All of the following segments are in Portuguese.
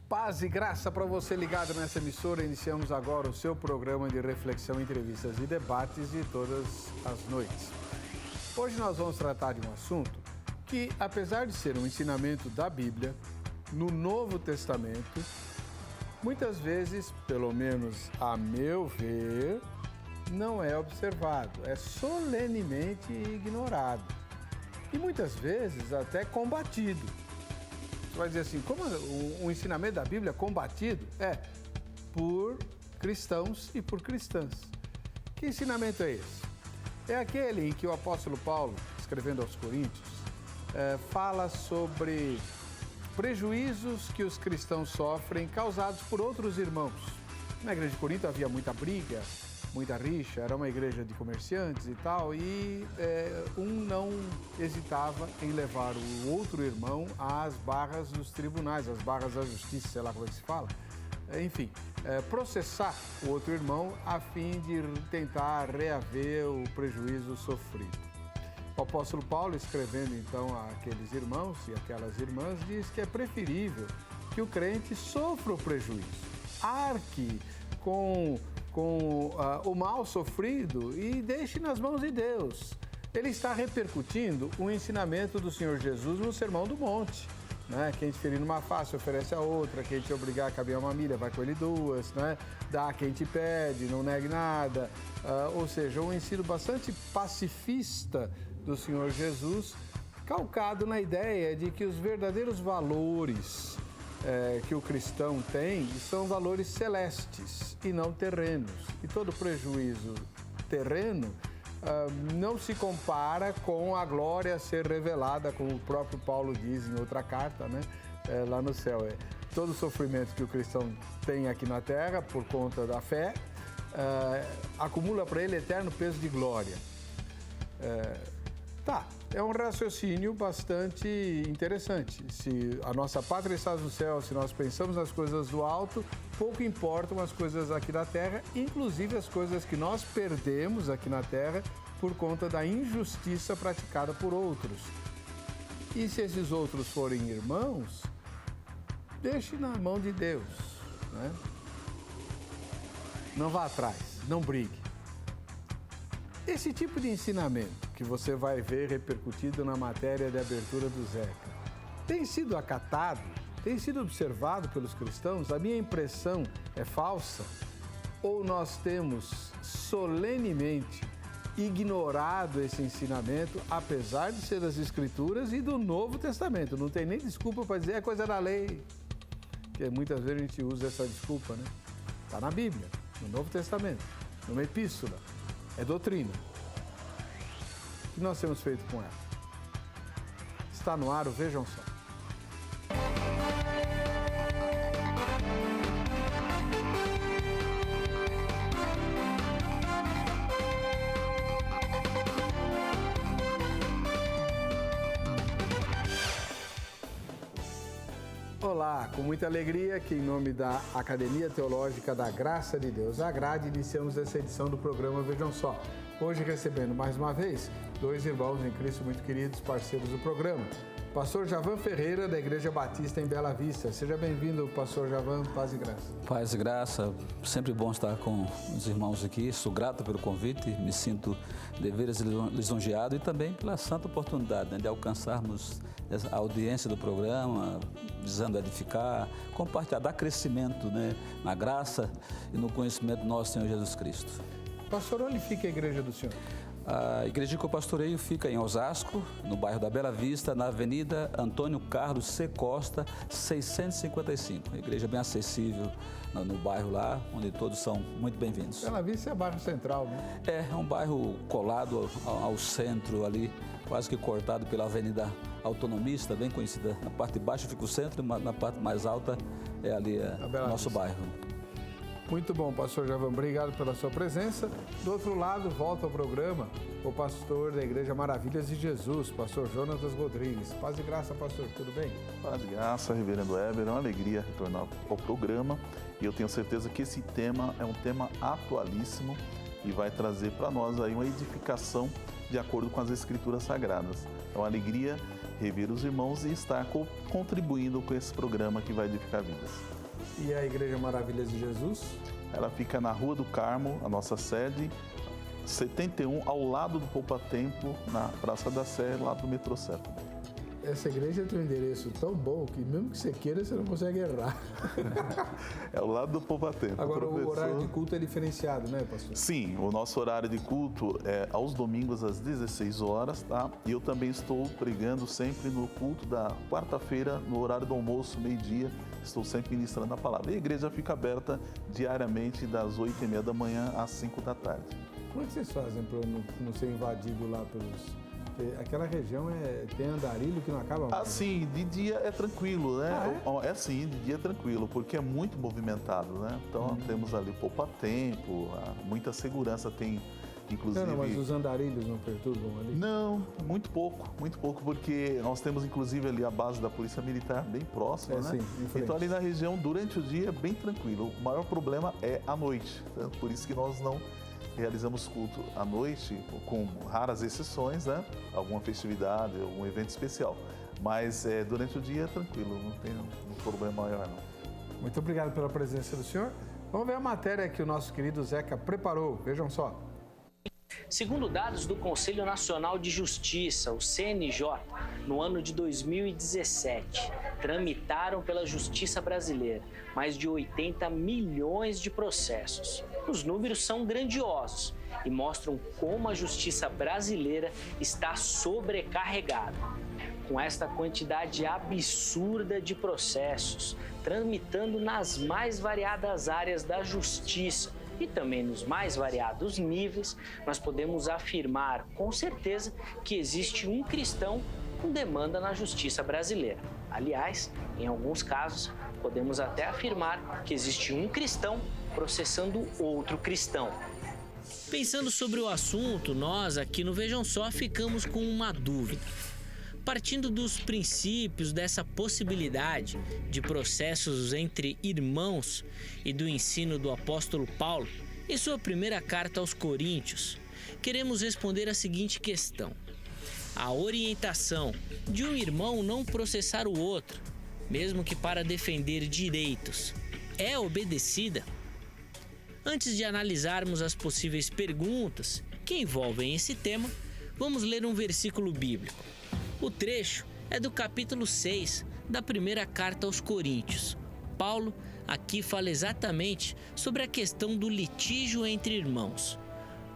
Paz e graça para você ligado nessa emissora. Iniciamos agora o seu programa de reflexão, entrevistas e debates de todas as noites. Hoje nós vamos tratar de um assunto que, apesar de ser um ensinamento da Bíblia, no Novo Testamento, muitas vezes, pelo menos a meu ver, não é observado, é solenemente ignorado e muitas vezes até combatido. Você vai dizer assim, como o ensinamento da Bíblia é combatido? É por cristãos e por cristãs. Que ensinamento é esse? É aquele em que o apóstolo Paulo, escrevendo aos Coríntios, fala sobre prejuízos que os cristãos sofrem causados por outros irmãos. Na igreja de Corinto havia muita briga, muita rixa, era uma igreja de comerciantes e tal, e um não hesitava em levar o outro irmão às barras dos tribunais, às barras da justiça, sei lá como é que se fala. Enfim, processar o outro irmão a fim de tentar reaver o prejuízo sofrido. O apóstolo Paulo, escrevendo então àqueles irmãos e aquelas irmãs, diz que é preferível que o crente sofra o prejuízo, arque com o mal sofrido e deixe nas mãos de Deus. Ele está repercutindo o ensinamento do Senhor Jesus no Sermão do Monte. Né? Quem te ferir numa face oferece a outra, quem te obrigar a caber uma milha vai com ele duas, né? Dá quem te pede, não negue nada. Ou seja, um ensino bastante pacifista do Senhor Jesus, calcado na ideia de que os verdadeiros valores que o cristão tem são valores celestes e não terrenos. E todo prejuízo terreno não se compara com a glória a ser revelada, como o próprio Paulo diz em outra carta, né? Lá no céu. Todo o sofrimento que o cristão tem aqui na terra por conta da fé acumula para ele eterno peso de glória. É um raciocínio bastante interessante. Se a nossa pátria está no céu, se nós pensamos nas coisas do alto, pouco importam as coisas aqui na terra, inclusive as coisas que nós perdemos aqui na terra por conta da injustiça praticada por outros. E se esses outros forem irmãos, deixe na mão de Deus, né? Não vá atrás, não brigue. Esse tipo de ensinamento que você vai ver repercutido na matéria de abertura do Zeca tem sido acatado, tem sido observado pelos cristãos? A minha impressão é falsa? Ou nós temos solenemente ignorado esse ensinamento, apesar de ser das Escrituras e do Novo Testamento? Não tem nem desculpa para dizer é coisa da lei, porque muitas vezes a gente usa essa desculpa, né? Está na Bíblia, no Novo Testamento, numa epístola. É doutrina. O que nós temos feito com ela? Está no ar, vejam só. Olá, com muita alegria que em nome da Academia Teológica da Graça de Deus, a Grade, iniciamos essa edição do programa Vejam Só. Hoje recebendo mais uma vez dois irmãos em Cristo muito queridos, parceiros do programa. Pastor Javan Ferreira, da Igreja Batista em Bela Vista. Seja bem-vindo, Pastor Javan, paz e graça. Paz e graça, sempre bom estar com os irmãos aqui. Sou grato pelo convite, me sinto deveras lisonjeado e também pela santa oportunidade, né, de alcançarmos a audiência do programa, visando edificar, compartilhar, dar crescimento, né, na graça e no conhecimento do nosso Senhor Jesus Cristo. Pastor, onde fica a igreja do senhor? A igreja que eu pastoreio fica em Osasco, no bairro da Bela Vista, na Avenida Antônio Carlos C. Costa, 655. Uma igreja bem acessível no bairro lá, onde todos são muito bem-vindos. Bela Vista é bairro central, né? É um bairro colado ao centro ali, quase que cortado pela Avenida Autonomista, bem conhecida. Na parte de baixo fica o centro, na parte mais alta é ali o nosso bairro. Muito bom, pastor Javan, obrigado pela sua presença. Do outro lado, volta ao programa o pastor da Igreja Maravilhas de Jesus, pastor Jonatas Rodrigues. Paz e graça, pastor, tudo bem? Paz e graça, reverendo Heber, é uma alegria retornar ao programa e eu tenho certeza que esse tema é um tema atualíssimo e vai trazer para nós aí uma edificação de acordo com as Escrituras Sagradas. É uma alegria rever os irmãos e estar contribuindo com esse programa que vai edificar vidas. E a Igreja Maravilhas de Jesus? Ela fica na Rua do Carmo, a nossa sede, 71, ao lado do Poupa Tempo, na Praça da Sé, lá do metrô Sé. Essa igreja tem um endereço tão bom que mesmo que você queira, você não consegue errar. É ao lado do Poupa Tempo. Agora, o horário de culto é diferenciado, né, pastor? Sim, o nosso horário de culto é aos domingos às 16 horas, tá? E eu também estou pregando sempre no culto da quarta-feira, no horário do almoço, meio-dia. Estou sempre ministrando a palavra. E a igreja fica aberta diariamente das 8h30 da manhã às 5 da tarde. Como é que vocês fazem para não ser invadido lá pelos... Aquela região tem andarilho que não acaba mais. Sim, de dia é tranquilo, né? É sim, de dia é tranquilo, porque é muito movimentado, né? Então temos ali Poupa Tempo, muita segurança, tem inclusive... Não, mas os andarilhos não perturbam ali? Não, muito pouco, porque nós temos inclusive ali a base da Polícia Militar bem próxima, né? Sim, então ali na região, durante o dia, é bem tranquilo. O maior problema é à noite, né? Por isso que nós não realizamos culto à noite, com raras exceções, né? Alguma festividade, algum evento especial. Mas durante o dia é tranquilo, não tem um problema maior, não. Muito obrigado pela presença do senhor. Vamos ver a matéria que o nosso querido Zeca preparou. Vejam só. Segundo dados do Conselho Nacional de Justiça, o CNJ, no ano de 2017, tramitaram pela Justiça Brasileira mais de 80 milhões de processos. Os números são grandiosos e mostram como a Justiça Brasileira está sobrecarregada. Com esta quantidade absurda de processos, tramitando nas mais variadas áreas da justiça, e também nos mais variados níveis, nós podemos afirmar com certeza que existe um cristão com demanda na justiça brasileira. Aliás, em alguns casos, podemos até afirmar que existe um cristão processando outro cristão. Pensando sobre o assunto, nós aqui no Vejam Só ficamos com uma dúvida. Partindo dos princípios dessa possibilidade de processos entre irmãos e do ensino do apóstolo Paulo, em sua primeira carta aos Coríntios, queremos responder a seguinte questão: a orientação de um irmão não processar o outro, mesmo que para defender direitos, é obedecida? Antes de analisarmos as possíveis perguntas que envolvem esse tema, vamos ler um versículo bíblico. O trecho é do capítulo 6 da primeira carta aos Coríntios. Paulo aqui fala exatamente sobre a questão do litígio entre irmãos.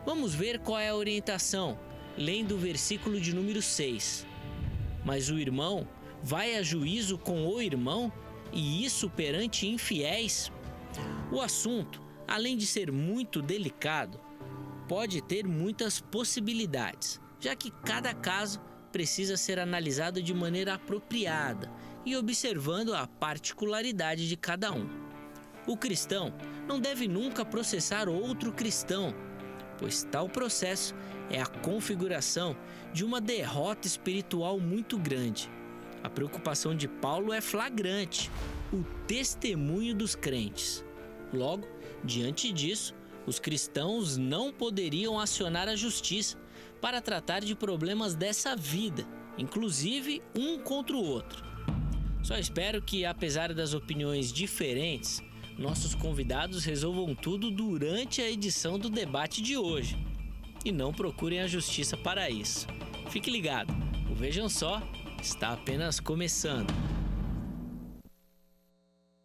Vamos ver qual é a orientação, lendo o versículo de número 6. Mas o irmão vai a juízo com o irmão, e isso perante infiéis? O assunto, além de ser muito delicado, pode ter muitas possibilidades, já que cada caso precisa ser analisado de maneira apropriada e observando a particularidade de cada um. O cristão não deve nunca processar outro cristão, pois tal processo é a configuração de uma derrota espiritual muito grande. A preocupação de Paulo é flagrante, o testemunho dos crentes. Logo, diante disso, os cristãos não poderiam acionar a justiça para tratar de problemas dessa vida, inclusive um contra o outro. Só espero que, apesar das opiniões diferentes, nossos convidados resolvam tudo durante a edição do debate de hoje e não procurem a justiça para isso. Fique ligado, o Vejam Só está apenas começando.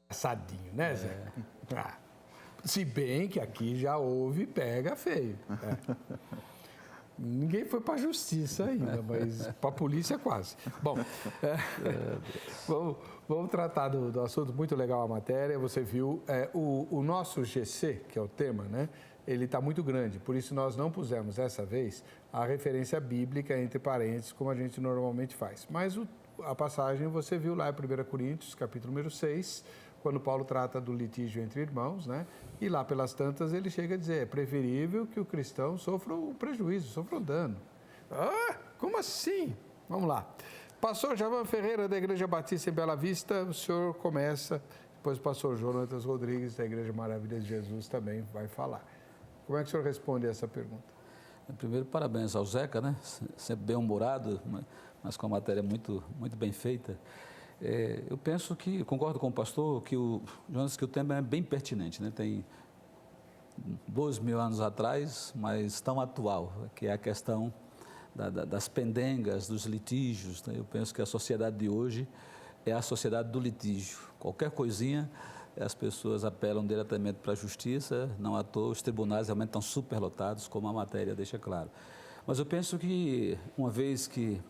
Engraçadinho, né, Zé? Se bem que aqui já houve pega feio. Ninguém foi para a justiça ainda, mas para a polícia quase. Bom, vamos tratar do assunto. Muito legal a matéria. Você viu, o nosso GC, que é o tema, né? Ele está muito grande. Por isso nós não pusemos dessa vez a referência bíblica entre parênteses, como a gente normalmente faz. Mas a passagem você viu lá em 1 Coríntios, capítulo número 6, quando Paulo trata do litígio entre irmãos, né? E lá pelas tantas ele chega a dizer, é preferível que o cristão sofra um prejuízo, sofra um dano. Como assim? Vamos lá. Pastor Javan Ferreira, da Igreja Batista em Bela Vista, o senhor começa, depois o pastor Jonatas Rodrigues, da Igreja Maravilhas de Jesus, também vai falar. Como é que o senhor responde a essa pergunta? Primeiro, parabéns ao Zeca, né? Sempre bem-humorado, mas com a matéria muito bem feita. Eu penso que, concordo com o pastor, que o tema é bem pertinente, né? Tem 2.000 anos atrás, mas tão atual, que é a questão das pendengas, dos litígios, né? Eu penso que a sociedade de hoje é a sociedade do litígio. Qualquer coisinha, as pessoas apelam diretamente para a justiça, não à toa, os tribunais realmente estão superlotados, como a matéria deixa claro. Mas eu penso que, uma vez que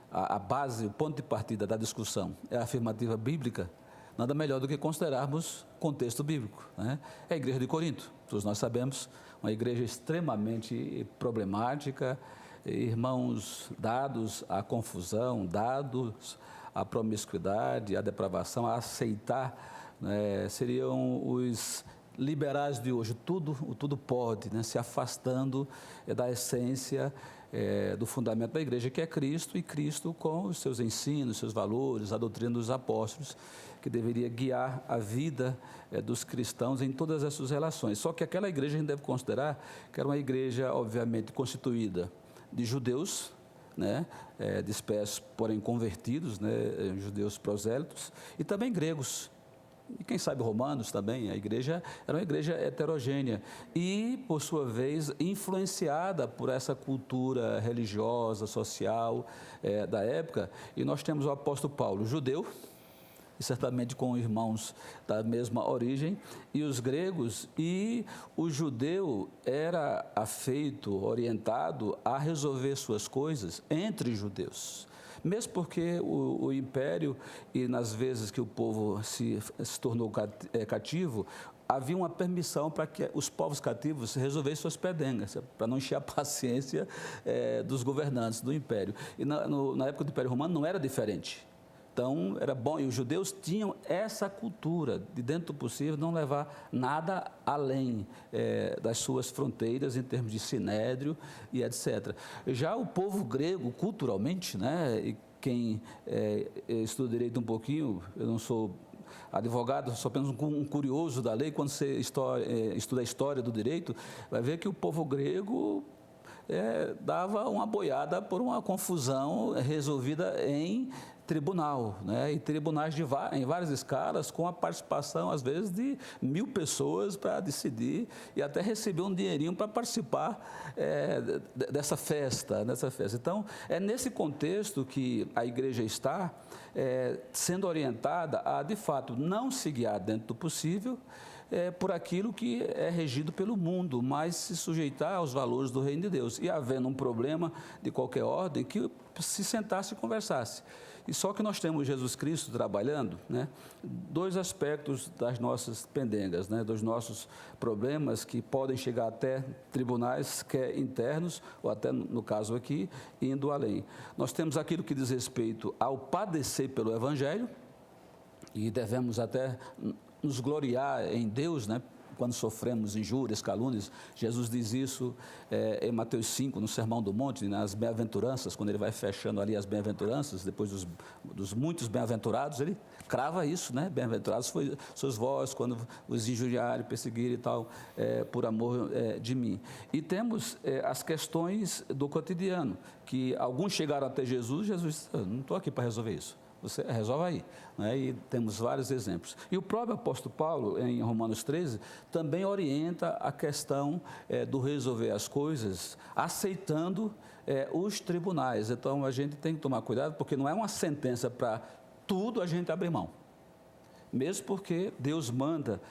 a base, o ponto de partida da discussão é a afirmativa bíblica, nada melhor do que considerarmos contexto bíblico, né? É a igreja de Corinto, todos nós sabemos, uma igreja extremamente problemática, irmãos dados à confusão, dados à promiscuidade, à depravação, a aceitar, né? Seriam os liberais de hoje, o tudo pode, né? Se afastando da essência, do fundamento da igreja, que é Cristo, e Cristo com os seus ensinos, seus valores, a doutrina dos apóstolos, que deveria guiar a vida dos cristãos em todas as suas relações. Só que aquela igreja a gente deve considerar que era uma igreja, obviamente, constituída de judeus, né, dispersos, porém convertidos, né, judeus prosélitos, e também gregos. E quem sabe romanos também. A igreja era uma igreja heterogênea e, por sua vez, influenciada por essa cultura religiosa, social da época. E nós temos o apóstolo Paulo, judeu, e certamente com irmãos da mesma origem, e os gregos, e o judeu era afeito, orientado a resolver suas coisas entre judeus. Mesmo porque o império, e nas vezes que o povo se tornou cativo, havia uma permissão para que os povos cativos resolvessem suas pendengas, para não encher a paciência dos governantes do império. E na época do Império Romano não era diferente. Então, era bom, e os judeus tinham essa cultura de, dentro do possível, não levar nada além das suas fronteiras, em termos de sinédrio e etc. Já o povo grego, culturalmente, né, e quem estuda direito um pouquinho, eu não sou advogado, sou apenas um curioso da lei, quando você estuda a história do direito, vai ver que o povo grego dava uma boiada por uma confusão resolvida em tribunal, né? E tribunais em várias escalas, com a participação, às vezes, de 1.000 pessoas para decidir e até receber um dinheirinho para participar dessa festa. Então, é nesse contexto que a igreja está sendo orientada a, de fato, não se guiar dentro do possível por aquilo que é regido pelo mundo, mas se sujeitar aos valores do reino de Deus. E havendo um problema de qualquer ordem, que se sentasse e conversasse. E só que nós temos Jesus Cristo trabalhando, né, dois aspectos das nossas pendengas, né, dos nossos problemas que podem chegar até tribunais, quer internos, ou até, no caso aqui, indo além. Nós temos aquilo que diz respeito ao padecer pelo Evangelho, e devemos até nos gloriar em Deus, né, quando sofremos injúrias, calúnias. Jesus diz isso em Mateus 5, no Sermão do Monte, nas bem-aventuranças, quando ele vai fechando ali as bem-aventuranças, depois dos muitos bem-aventurados, ele crava isso, né? Bem-aventurados sois vós, quando os injuriarem, perseguirem e tal, por amor de mim. E temos as questões do cotidiano, que alguns chegaram até Jesus disse, eu não estou aqui para resolver isso. Você resolve aí, né? E temos vários exemplos. E o próprio apóstolo Paulo, em Romanos 13, também orienta a questão do resolver as coisas, aceitando os tribunais. Então, a gente tem que tomar cuidado, porque não é uma sentença para tudo a gente abrir mão. Mesmo porque Deus manda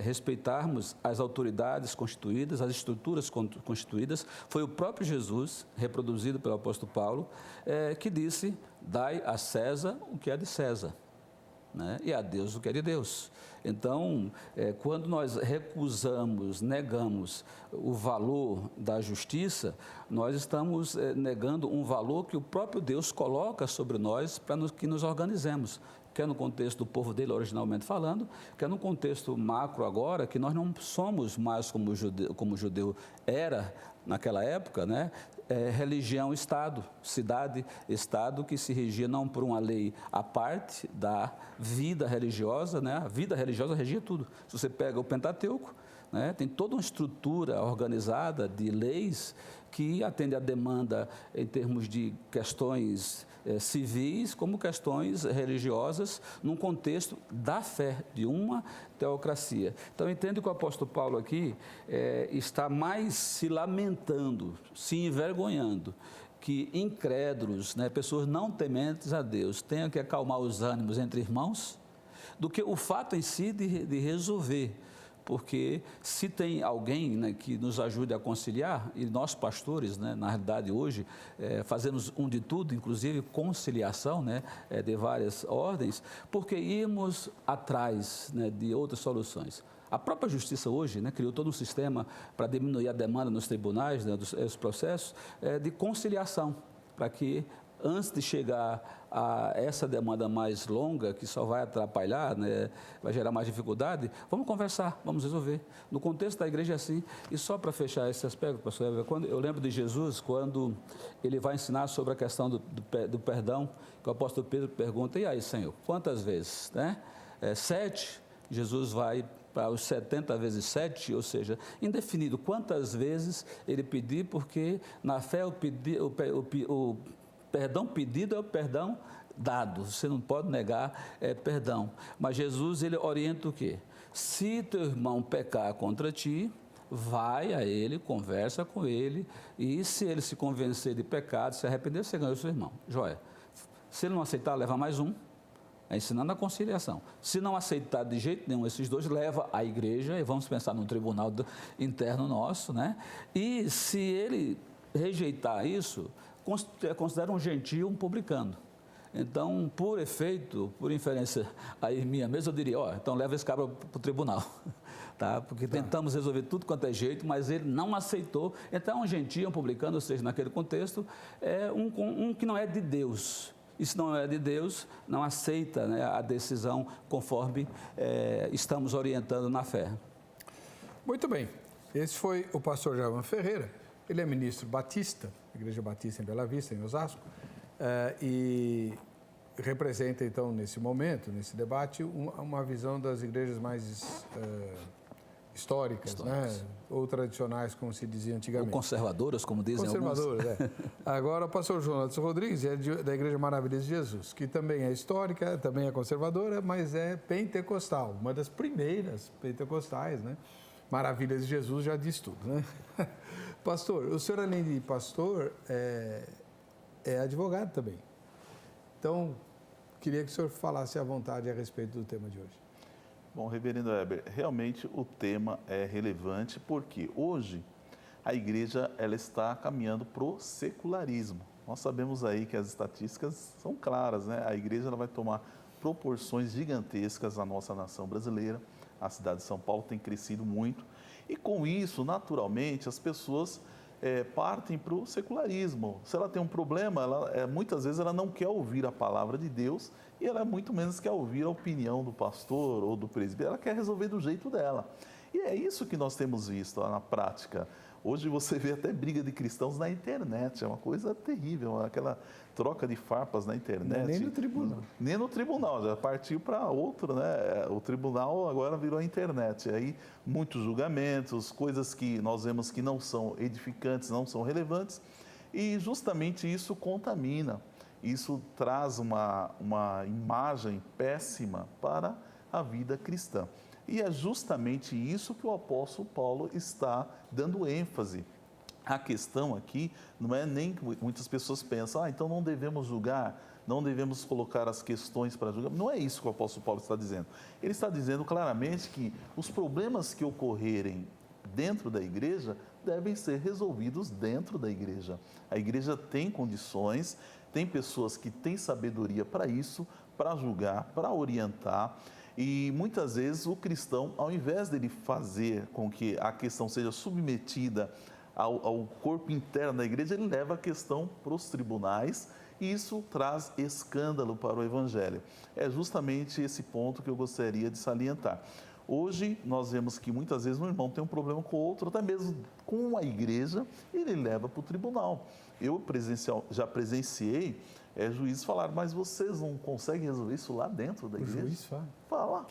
respeitarmos as autoridades constituídas, as estruturas constituídas. Foi o próprio Jesus, reproduzido pelo apóstolo Paulo, que disse, dai a César o que é de César, né? E a Deus o que é de Deus. Então, quando nós recusamos, negamos o valor da justiça, nós estamos negando um valor que o próprio Deus coloca sobre nós para que nos organizemos. Quer no contexto do povo dele, originalmente falando, quer no contexto macro agora, que nós não somos mais como o judeu era naquela época, né? Religião, Estado, cidade, Estado, que se regia não por uma lei à parte da vida religiosa, né? A vida religiosa regia tudo. Se você pega o Pentateuco, né? Tem toda uma estrutura organizada de leis que atende à demanda em termos de questões civis, como questões religiosas, num contexto da fé, de uma teocracia. Então, eu entendo que o apóstolo Paulo aqui está mais se lamentando, se envergonhando, que incrédulos, né, pessoas não tementes a Deus, tenham que acalmar os ânimos entre irmãos, do que o fato em si de resolver. Porque se tem alguém, né, que nos ajude a conciliar, e nós pastores, né, na realidade hoje, fazemos um de tudo, inclusive conciliação, né, de várias ordens, porque irmos atrás, né, de outras soluções. A própria justiça hoje, né, criou todo um sistema para diminuir a demanda nos tribunais, né, dos processos, de conciliação, para que antes de chegar a essa demanda mais longa, que só vai atrapalhar, né, vai gerar mais dificuldade, vamos conversar, vamos resolver. No contexto da igreja é assim. E só para fechar esse aspecto, pastor Heber, eu lembro de Jesus, quando ele vai ensinar sobre a questão do perdão, que o apóstolo Pedro pergunta, e aí, Senhor, quantas vezes? Né? 7, Jesus vai para os 70 vezes 7, ou seja, indefinido quantas vezes ele pedir, porque na fé o perdão pedido é o perdão dado. Você não pode negar perdão. Mas Jesus, ele orienta o quê? Se teu irmão pecar contra ti, vai a ele, conversa com ele, e se ele se convencer de pecado, se arrepender, você ganhou o seu irmão. Joia. Se ele não aceitar, leva mais um. Ensinando a conciliação. Se não aceitar de jeito nenhum esses dois, leva à igreja, e vamos pensar num tribunal interno nosso, né? E se ele rejeitar isso, considera um gentio um publicano. Então, por efeito, por inferência aí minha mesmo, eu diria, então leva esse cabra para o tribunal, tá? Porque tentamos resolver tudo quanto é jeito, mas ele não aceitou. Então, um gentio, um publicano, ou seja, naquele contexto, é um que não é de Deus. E se não é de Deus, não aceita, né, a decisão conforme estamos orientando na fé. Muito bem. Esse foi o pastor Javan Ferreira. Ele é ministro batista, Igreja Batista em Bela Vista, em Osasco, e representa, então, nesse momento, nesse debate, uma visão das igrejas mais históricas, né? Ou tradicionais, como se dizia antigamente. Ou conservadoras, como dizem alguns. Conservadoras, Agora, o pastor Jonas Rodrigues é da Igreja Maravilhas de Jesus, que também é histórica, também é conservadora, mas é pentecostal, uma das primeiras pentecostais, né? Maravilhas de Jesus já diz tudo, né? Pastor, o senhor, além de pastor, é advogado também. Então, queria que o senhor falasse à vontade a respeito do tema de hoje. Bom, reverendo Heber, realmente o tema é relevante porque hoje a igreja ela está caminhando para o secularismo. Nós sabemos aí que as estatísticas são claras, né? A igreja ela vai tomar proporções gigantescas na nossa nação brasileira. A cidade de São Paulo tem crescido muito e com isso, naturalmente, as pessoas partem para o secularismo. Se ela tem um problema, muitas vezes ela não quer ouvir a palavra de Deus e ela muito menos quer ouvir a opinião do pastor ou do presbítero, ela quer resolver do jeito dela. E é isso que nós temos visto na prática. Hoje você vê até briga de cristãos na internet, é uma coisa terrível, aquela troca de farpas na internet. Nem no tribunal. Nem no tribunal, já partiu para outro, né? O tribunal agora virou a internet. Aí muitos julgamentos, coisas que nós vemos que não são edificantes, não são relevantes, e justamente isso contamina. Isso traz uma imagem péssima para a vida cristã. E é justamente isso que o apóstolo Paulo está dando ênfase. A questão aqui não é nem que muitas pessoas pensam, então não devemos julgar, não devemos colocar as questões para julgar. Não é isso que o apóstolo Paulo está dizendo. Ele está dizendo claramente que os problemas que ocorrerem dentro da igreja devem ser resolvidos dentro da igreja. A igreja tem condições, tem pessoas que têm sabedoria para isso, para julgar, para orientar. E muitas vezes o cristão, ao invés dele fazer com que a questão seja submetida ao corpo interno da igreja, ele leva a questão para os tribunais e isso traz escândalo para o evangelho. É justamente esse ponto que eu gostaria de salientar. Hoje nós vemos que muitas vezes um irmão tem um problema com o outro, até mesmo com a igreja, e ele leva para o tribunal. Eu já presenciei juízes falaram, mas vocês não conseguem resolver isso lá dentro da igreja? O juiz fala. Fala.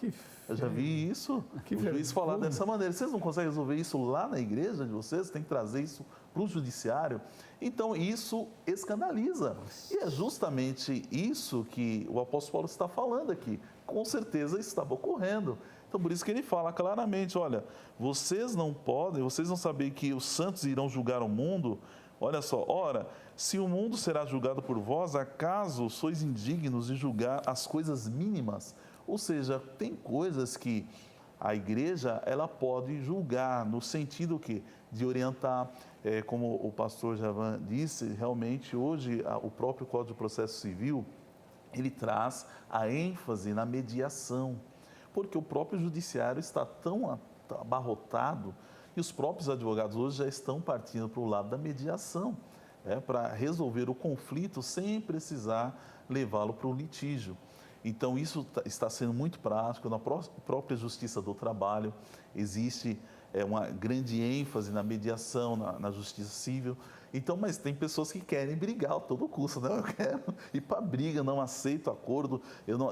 Eu já vi isso. O juiz falar dessa maneira. Vocês não conseguem resolver isso lá na igreja de vocês? Tem que trazer isso para o judiciário. Então, isso escandaliza. E é justamente isso que o apóstolo Paulo está falando aqui. Com certeza estava ocorrendo. Então, por isso que ele fala claramente, olha, vocês não sabem que os santos irão julgar o mundo. Olha só, ora, se o mundo será julgado por vós, acaso sois indignos de julgar as coisas mínimas? Ou seja, tem coisas que a igreja ela pode julgar no sentido que de orientar, como o pastor Javan disse, realmente hoje o próprio Código de Processo Civil ele traz a ênfase na mediação, porque o próprio judiciário está tão abarrotado e os próprios advogados hoje já estão partindo para o lado da mediação, para resolver o conflito sem precisar levá-lo para o litígio. Então, isso está sendo muito prático. Na própria Justiça do Trabalho existe uma grande ênfase na mediação, na Justiça Civil. Então, mas tem pessoas que querem brigar a todo custo. Não, eu quero ir para a briga, não aceito acordo.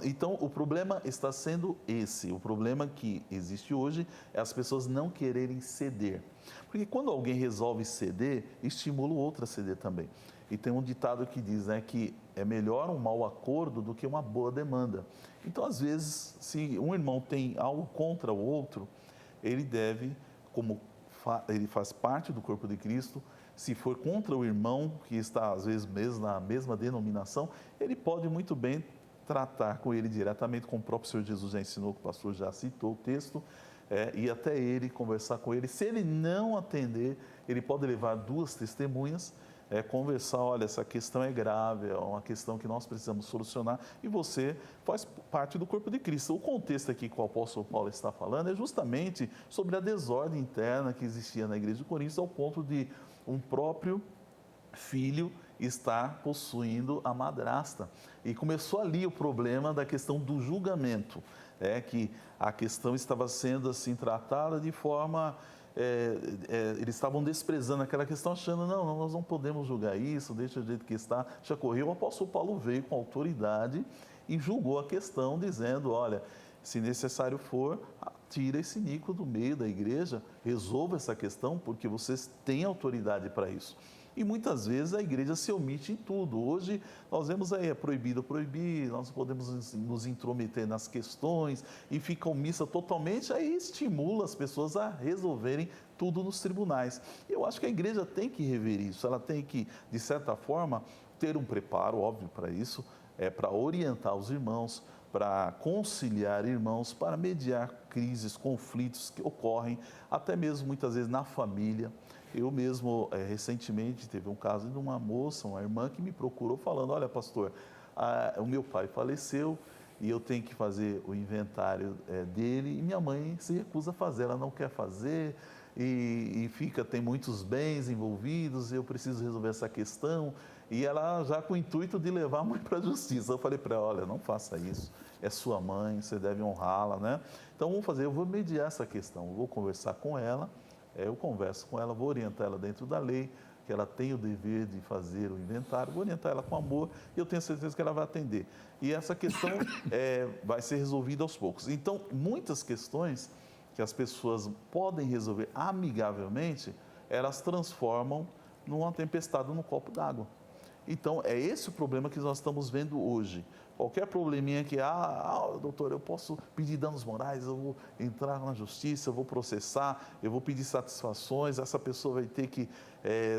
Então, o problema está sendo esse. O problema que existe hoje é as pessoas não quererem ceder. Porque quando alguém resolve ceder, estimula o outro a ceder também. E tem um ditado que diz que é melhor um mau acordo do que uma boa demanda. Então, às vezes, se um irmão tem algo contra o outro, ele deve, como ele faz parte do corpo de Cristo, se for contra o irmão, que está às vezes mesmo na mesma denominação, ele pode muito bem tratar com ele diretamente, como o próprio Senhor Jesus já ensinou, que o pastor já citou o texto, ir até ele, conversar com ele. Se ele não atender, ele pode levar 2 testemunhas, conversar, olha, essa questão é grave, é uma questão que nós precisamos solucionar e você faz parte do corpo de Cristo. O contexto aqui que o apóstolo Paulo está falando é justamente sobre a desordem interna que existia na igreja de Corinto, ao ponto de um próprio filho estar possuindo a madrasta. E começou ali o problema da questão do julgamento, que a questão estava sendo assim tratada de forma... eles estavam desprezando aquela questão, achando, não, nós não podemos julgar isso, deixa do jeito que está, já correu. O apóstolo Paulo veio com autoridade e julgou a questão, dizendo, olha, se necessário for, tira esse níquel do meio da igreja, resolva essa questão, porque vocês têm autoridade para isso. E muitas vezes a igreja se omite em tudo. Hoje nós vemos aí, é proibido proibir, nós podemos nos intrometer nas questões e fica omissa totalmente, aí estimula as pessoas a resolverem tudo nos tribunais. Eu acho que a igreja tem que rever isso, ela tem que, de certa forma, ter um preparo, óbvio, para isso, para orientar os irmãos, para conciliar irmãos, para mediar crises, conflitos que ocorrem, até mesmo muitas vezes na família. Eu mesmo, recentemente, teve um caso de uma moça, uma irmã, que me procurou falando, olha, pastor, o meu pai faleceu e eu tenho que fazer o inventário dele e minha mãe se recusa a fazer, ela não quer fazer e tem muitos bens envolvidos, eu preciso resolver essa questão. E ela já com o intuito de levar a mãe para a justiça. Eu falei para ela, olha, não faça isso, é sua mãe, você deve honrá-la, né? Então, eu vou mediar essa questão, eu vou conversar com ela, eu converso com ela, vou orientar ela dentro da lei, que ela tem o dever de fazer o inventário, vou orientar ela com amor e eu tenho certeza que ela vai atender. E essa questão vai ser resolvida aos poucos. Então, muitas questões que as pessoas podem resolver amigavelmente, elas transformam numa tempestade no copo d'água. Então, é esse o problema que nós estamos vendo hoje. Qualquer probleminha que, doutor, eu posso pedir danos morais, eu vou entrar na justiça, eu vou processar, eu vou pedir satisfações, essa pessoa vai ter que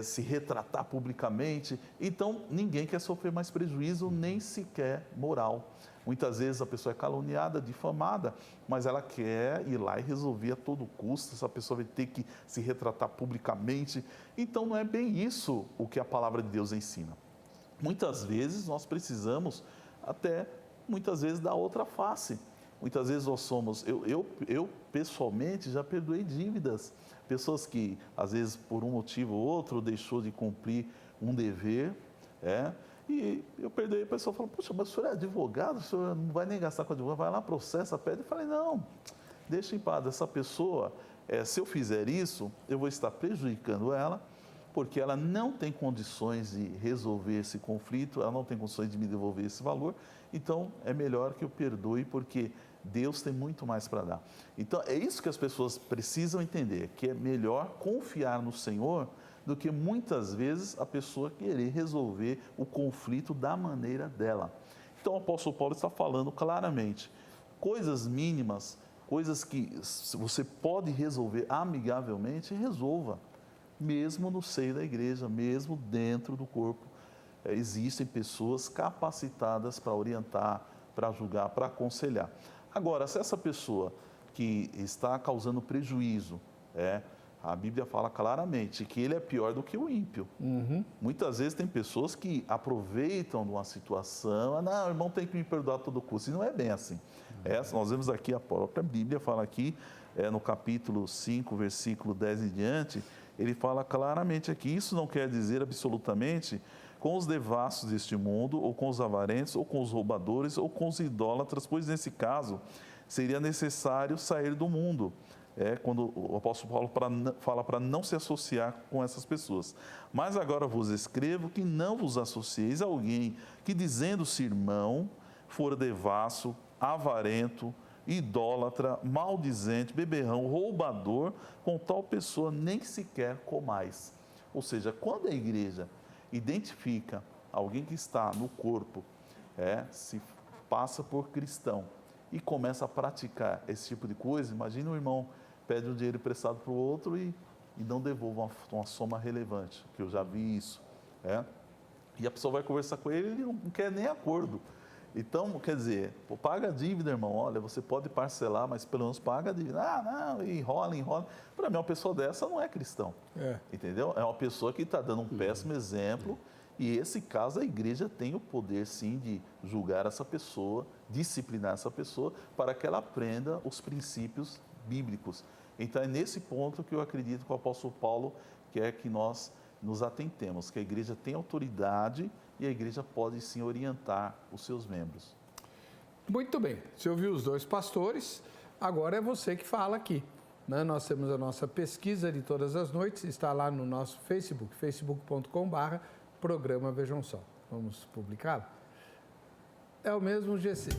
se retratar publicamente. Então, ninguém quer sofrer mais prejuízo, nem sequer moral. Muitas vezes a pessoa é caluniada, difamada, mas ela quer ir lá e resolver a todo custo, essa pessoa vai ter que se retratar publicamente. Então, não é bem isso o que a palavra de Deus ensina. Muitas vezes nós precisamos muitas vezes da outra face. Muitas vezes nós somos, eu pessoalmente já perdoei dívidas, pessoas que às vezes por um motivo ou outro deixou de cumprir um dever, e eu perdoei, a pessoa falou, poxa, mas o senhor é advogado, o senhor não vai nem gastar com advogado, vai lá, processa, pede. Eu falei, não, deixa em paz, essa pessoa, se eu fizer isso, eu vou estar prejudicando ela, porque ela não tem condições de resolver esse conflito, ela não tem condições de me devolver esse valor, então é melhor que eu perdoe, porque Deus tem muito mais para dar. Então é isso que as pessoas precisam entender, que é melhor confiar no Senhor do que muitas vezes a pessoa querer resolver o conflito da maneira dela. Então o apóstolo Paulo está falando claramente, coisas mínimas, coisas que você pode resolver amigavelmente, resolva. Mesmo no seio da igreja, mesmo dentro do corpo, existem pessoas capacitadas para orientar, para julgar, para aconselhar. Agora, se essa pessoa que está causando prejuízo, a Bíblia fala claramente que ele é pior do que o ímpio. Muitas vezes tem pessoas que aproveitam de uma situação, não, o irmão tem que me perdoar a todo custo, e não é bem assim. Nós vemos aqui, a própria Bíblia fala aqui, no capítulo 5, versículo 10 em diante, ele fala claramente aqui, isso não quer dizer absolutamente com os devassos deste mundo, ou com os avarentos, ou com os roubadores, ou com os idólatras, pois nesse caso seria necessário sair do mundo. Quando o apóstolo Paulo fala para não se associar com essas pessoas. Mas agora vos escrevo que não vos associeis a alguém que, dizendo-se irmão, for devasso, avarento, idólatra, maldizente, beberrão, roubador, com tal pessoa nem sequer comais. Ou seja, quando a igreja identifica alguém que está no corpo, se passa por cristão e começa a praticar esse tipo de coisa, imagina um irmão pede um dinheiro emprestado para o outro e não devolve uma soma relevante, que eu já vi isso. E a pessoa vai conversar com ele e ele não quer nem acordo. Então, quer dizer, paga a dívida, irmão, olha, você pode parcelar, mas pelo menos paga a dívida. Não, enrola. Para mim, uma pessoa dessa não é cristão, entendeu? É uma pessoa que está dando um péssimo exemplo e, esse caso, a igreja tem o poder, sim, de julgar essa pessoa, disciplinar essa pessoa, para que ela aprenda os princípios bíblicos. Então, é nesse ponto que eu acredito que o apóstolo Paulo quer que nós nos atentemos, que a igreja tem autoridade e a igreja pode sim orientar os seus membros. Muito bem, você ouviu os dois pastores, agora é você que fala aqui. Nós temos a nossa pesquisa de todas as noites, está lá no nosso Facebook, facebook.com/programa Vejam Só. Vamos publicá-lo? É o mesmo GC.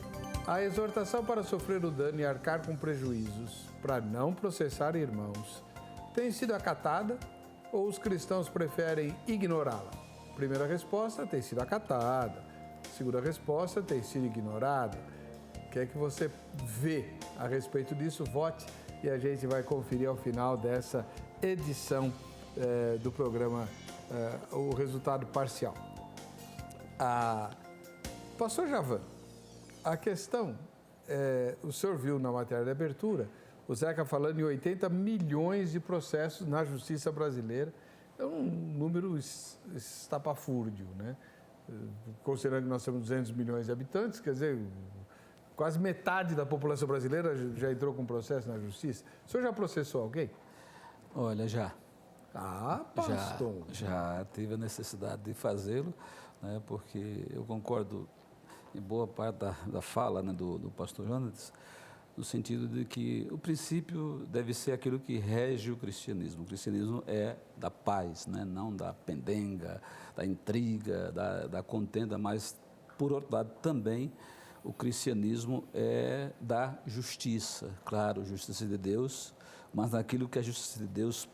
A exortação para sofrer o dano e arcar com prejuízos para não processar irmãos tem sido acatada ou os cristãos preferem ignorá-la? Primeira resposta, tem sido acatada. Segunda resposta, tem sido ignorada. O que é que você vê a respeito disso? Vote e a gente vai conferir ao final dessa edição do programa o resultado parcial. Pastor Javan, a questão, o senhor viu na matéria de abertura, o Zeca falando em 80 milhões de processos na justiça brasileira. É um número estapafúrdio, né? Considerando que nós temos 200 milhões de habitantes, quer dizer, quase metade da população brasileira já entrou com processo na justiça. O senhor já processou alguém? Olha, já. Pastor! Já tive a necessidade de fazê-lo, né? Porque eu concordo em boa parte da fala, né, do pastor Jonas, no sentido de que o princípio deve ser aquilo que rege o cristianismo. O cristianismo é da paz, né? Não da pendenga, da intriga, da contenda, mas, por outro lado, também o cristianismo é da justiça. Claro, justiça de Deus, mas naquilo que a justiça de Deus,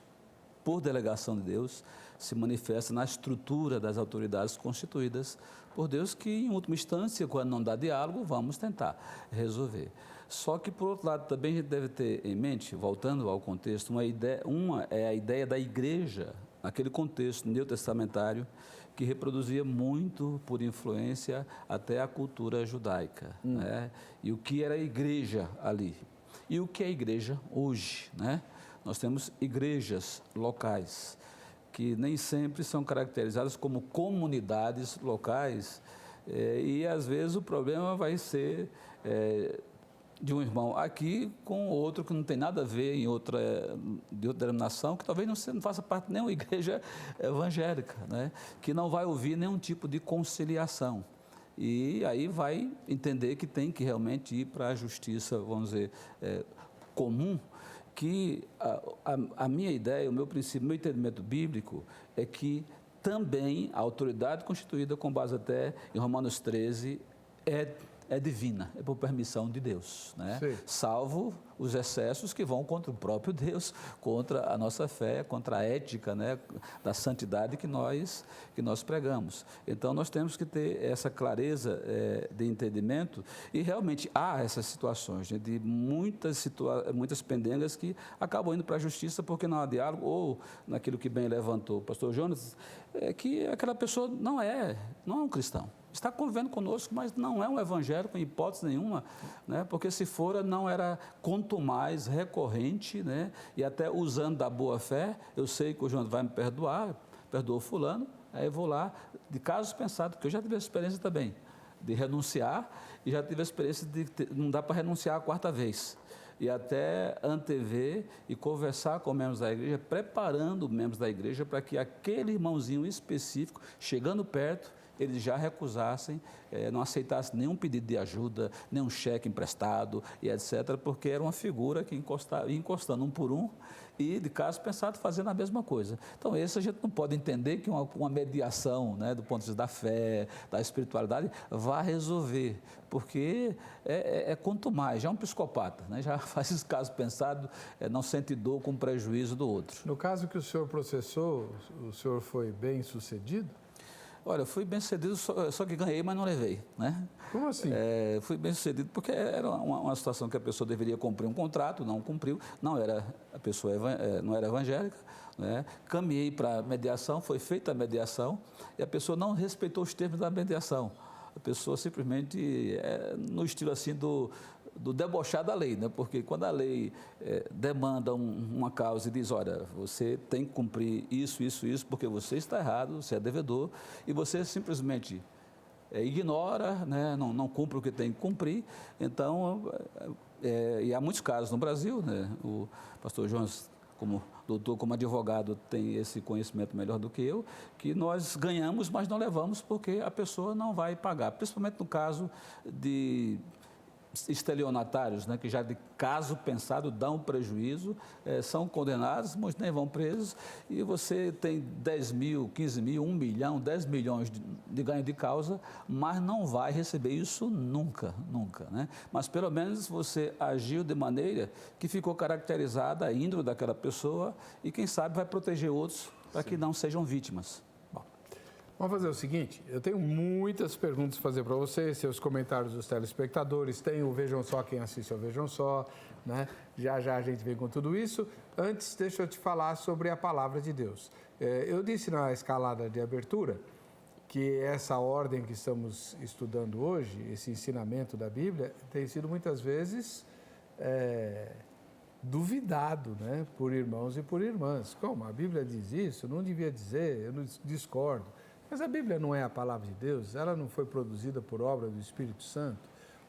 por delegação de Deus, se manifesta na estrutura das autoridades constituídas por Deus, que, em última instância, quando não dá diálogo, vamos tentar resolver. Só que, por outro lado, também a gente deve ter em mente, voltando ao contexto, uma é a ideia da igreja, naquele contexto neotestamentário, que reproduzia muito, por influência, até a cultura judaica. Né? E o que era a igreja ali? E o que é a igreja hoje? Né? Nós temos igrejas locais, que nem sempre são caracterizadas como comunidades locais, e às vezes o problema vai ser de um irmão aqui com outro que não tem nada a ver de outra denominação, que talvez não faça parte de nenhuma igreja evangélica, né? Que não vai ouvir nenhum tipo de conciliação. E aí vai entender que tem que realmente ir para a justiça, vamos dizer, comum, que a minha ideia, o meu princípio, o meu entendimento bíblico é que também a autoridade constituída com base até em Romanos 13 é divina, é por permissão de Deus, né? Salvo os excessos que vão contra o próprio Deus, contra a nossa fé, contra a ética, né, da santidade que nós pregamos. Então, nós temos que ter essa clareza de entendimento e realmente há essas situações, né, de muitas pendengas que acabam indo para a justiça porque não há diálogo ou naquilo que bem levantou o pastor Jonas, que aquela pessoa não é um cristão. Está convivendo conosco, mas não é um evangélico em hipótese nenhuma, né? Porque se fora, não era quanto mais recorrente, né? E até usando da boa fé, eu sei que o João vai me perdoar, perdoou fulano, aí eu vou lá, de casos pensados, porque eu já tive a experiência também de renunciar e já tive a experiência de não dá para renunciar a quarta vez. E até antever e conversar com membros da igreja, preparando membros da igreja para que aquele irmãozinho específico, chegando perto, eles já recusassem, não aceitassem nenhum pedido de ajuda, nenhum cheque emprestado e etc., porque era uma figura que ia encostando um por um e, de caso pensado, fazendo a mesma coisa. Então, esse a gente não pode entender que uma mediação, né, do ponto de vista da fé, da espiritualidade, vá resolver, porque quanto mais, já é um psicopata, né, já faz esse caso pensado, não sente dor com prejuízo do outro. No caso que o senhor processou, o senhor foi bem sucedido? Olha, eu fui bem sucedido, só que ganhei, mas não levei, né? Como assim? Fui bem sucedido porque era uma situação que a pessoa deveria cumprir um contrato, não cumpriu, a pessoa não era evangélica, né? Caminhei para a mediação, foi feita a mediação e a pessoa não respeitou os termos da mediação. A pessoa simplesmente, no estilo assim do debochar da lei, né? Porque quando a lei demanda uma causa e diz, olha, você tem que cumprir isso, porque você está errado, você é devedor, e você simplesmente ignora, né? Não cumpre o que tem que cumprir. Então, e há muitos casos no Brasil, né? O pastor Jonas, como doutor, como advogado, tem esse conhecimento melhor do que eu, que nós ganhamos, mas não levamos porque a pessoa não vai pagar, principalmente no caso de estelionatários, né, que já de caso pensado dão prejuízo, são condenados, muitos nem vão presos, e você tem 10 mil, 15 mil, 1 milhão, 10 milhões de ganho de causa, mas não vai receber isso nunca, né? Mas pelo menos você agiu de maneira que ficou caracterizada a índole daquela pessoa e quem sabe vai proteger outros para que não sejam vítimas. Vamos fazer o seguinte, eu tenho muitas perguntas para fazer para você, seus comentários dos telespectadores, tem o Vejam Só, quem assiste ao Vejam Só, né? Já a gente vem com tudo isso. Antes, deixa eu te falar sobre a Palavra de Deus. Eu disse na escalada de abertura que essa ordem que estamos estudando hoje, esse ensinamento da Bíblia, tem sido muitas vezes duvidado, né? Por irmãos e por irmãs. Como? A Bíblia diz isso? Não devia dizer, eu não discordo. Mas a Bíblia não é a palavra de Deus, ela não foi produzida por obra do Espírito Santo.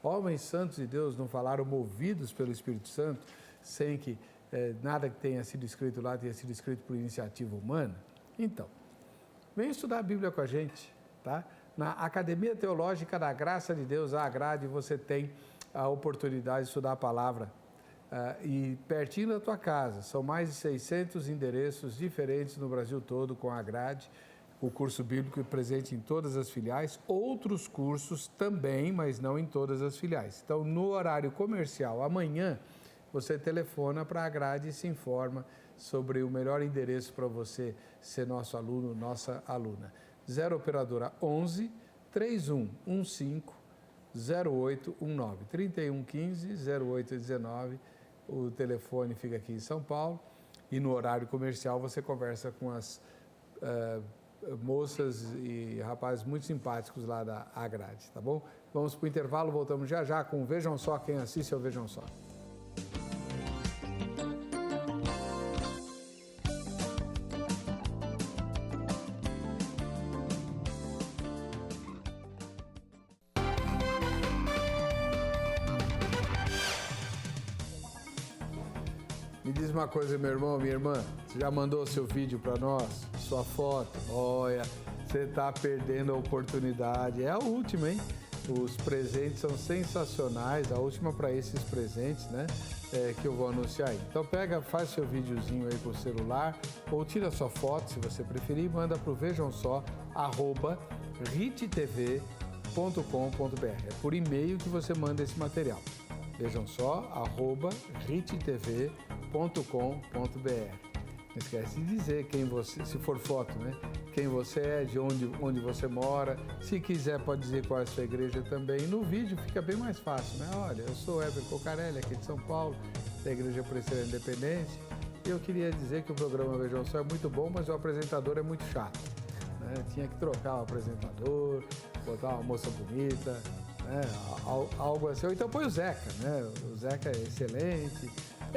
Homens santos de Deus não falaram movidos pelo Espírito Santo, sem que nada que tenha sido escrito lá tenha sido escrito por iniciativa humana. Então, vem estudar a Bíblia com a gente, tá? Na Academia Teológica da Graça de Deus, a Agrade, você tem a oportunidade de estudar a palavra. E pertinho da tua casa, são mais de 600 endereços diferentes no Brasil todo com a Agrade. O curso bíblico presente em todas as filiais, outros cursos também, mas não em todas as filiais. Então, no horário comercial, amanhã, você telefona para a Grade e se informa sobre o melhor endereço para você ser nosso aluno, nossa aluna. 0 operadora 11 3115 0819 3115 0819. O telefone fica aqui em São Paulo e no horário comercial você conversa com as moças e rapazes muito simpáticos lá da Agrade, tá bom? Vamos para o intervalo, voltamos já com o Vejam Só, quem assiste ao Vejam Só. Me diz uma coisa, meu irmão, minha irmã, você já mandou seu vídeo para nós? Sua foto? Olha, você está perdendo a oportunidade. É a última, hein? Os presentes são sensacionais, a última para esses presentes, né? que eu vou anunciar aí. Então pega, faz seu videozinho aí com o celular ou tira sua foto, se você preferir, e manda para o Vejam Só, @rittv.com.br. É por e-mail que você manda esse material. Vejam Só, @rittv.com.br. Não esquece de dizer quem você, se for foto, né? Quem você é, de onde você mora. Se quiser, pode dizer qual é a sua igreja também. No vídeo fica bem mais fácil, né? Olha, eu sou Heber Cocarelli, aqui de São Paulo, da Igreja Presbiteriana Independente. E eu queria dizer que o programa Vejam Só é muito bom, mas o apresentador é muito chato, né? Tinha que trocar o apresentador, botar uma moça bonita, né? Algo assim. Ou então põe o Zeca, né? O Zeca é excelente.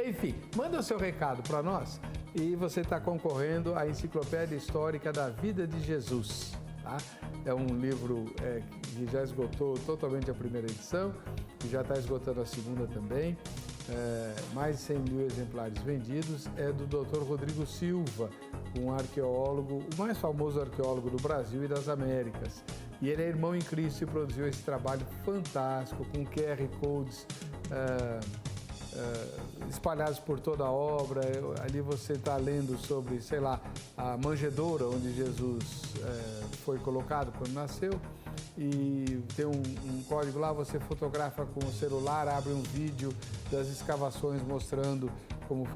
Enfim, manda o seu recado para nós e você está concorrendo à Enciclopédia Histórica da Vida de Jesus. Tá? É um livro que já esgotou totalmente a primeira edição e já está esgotando a segunda também. Mais de 100 mil exemplares vendidos. É do Dr. Rodrigo Silva, um arqueólogo, o mais famoso arqueólogo do Brasil e das Américas. E ele é irmão em Cristo e produziu esse trabalho fantástico com QR Codes espalhados por toda a obra. Ali você está lendo sobre, sei lá, a manjedoura onde Jesus foi colocado quando nasceu, e tem um código lá, você fotografa com o celular, abre um vídeo das escavações mostrando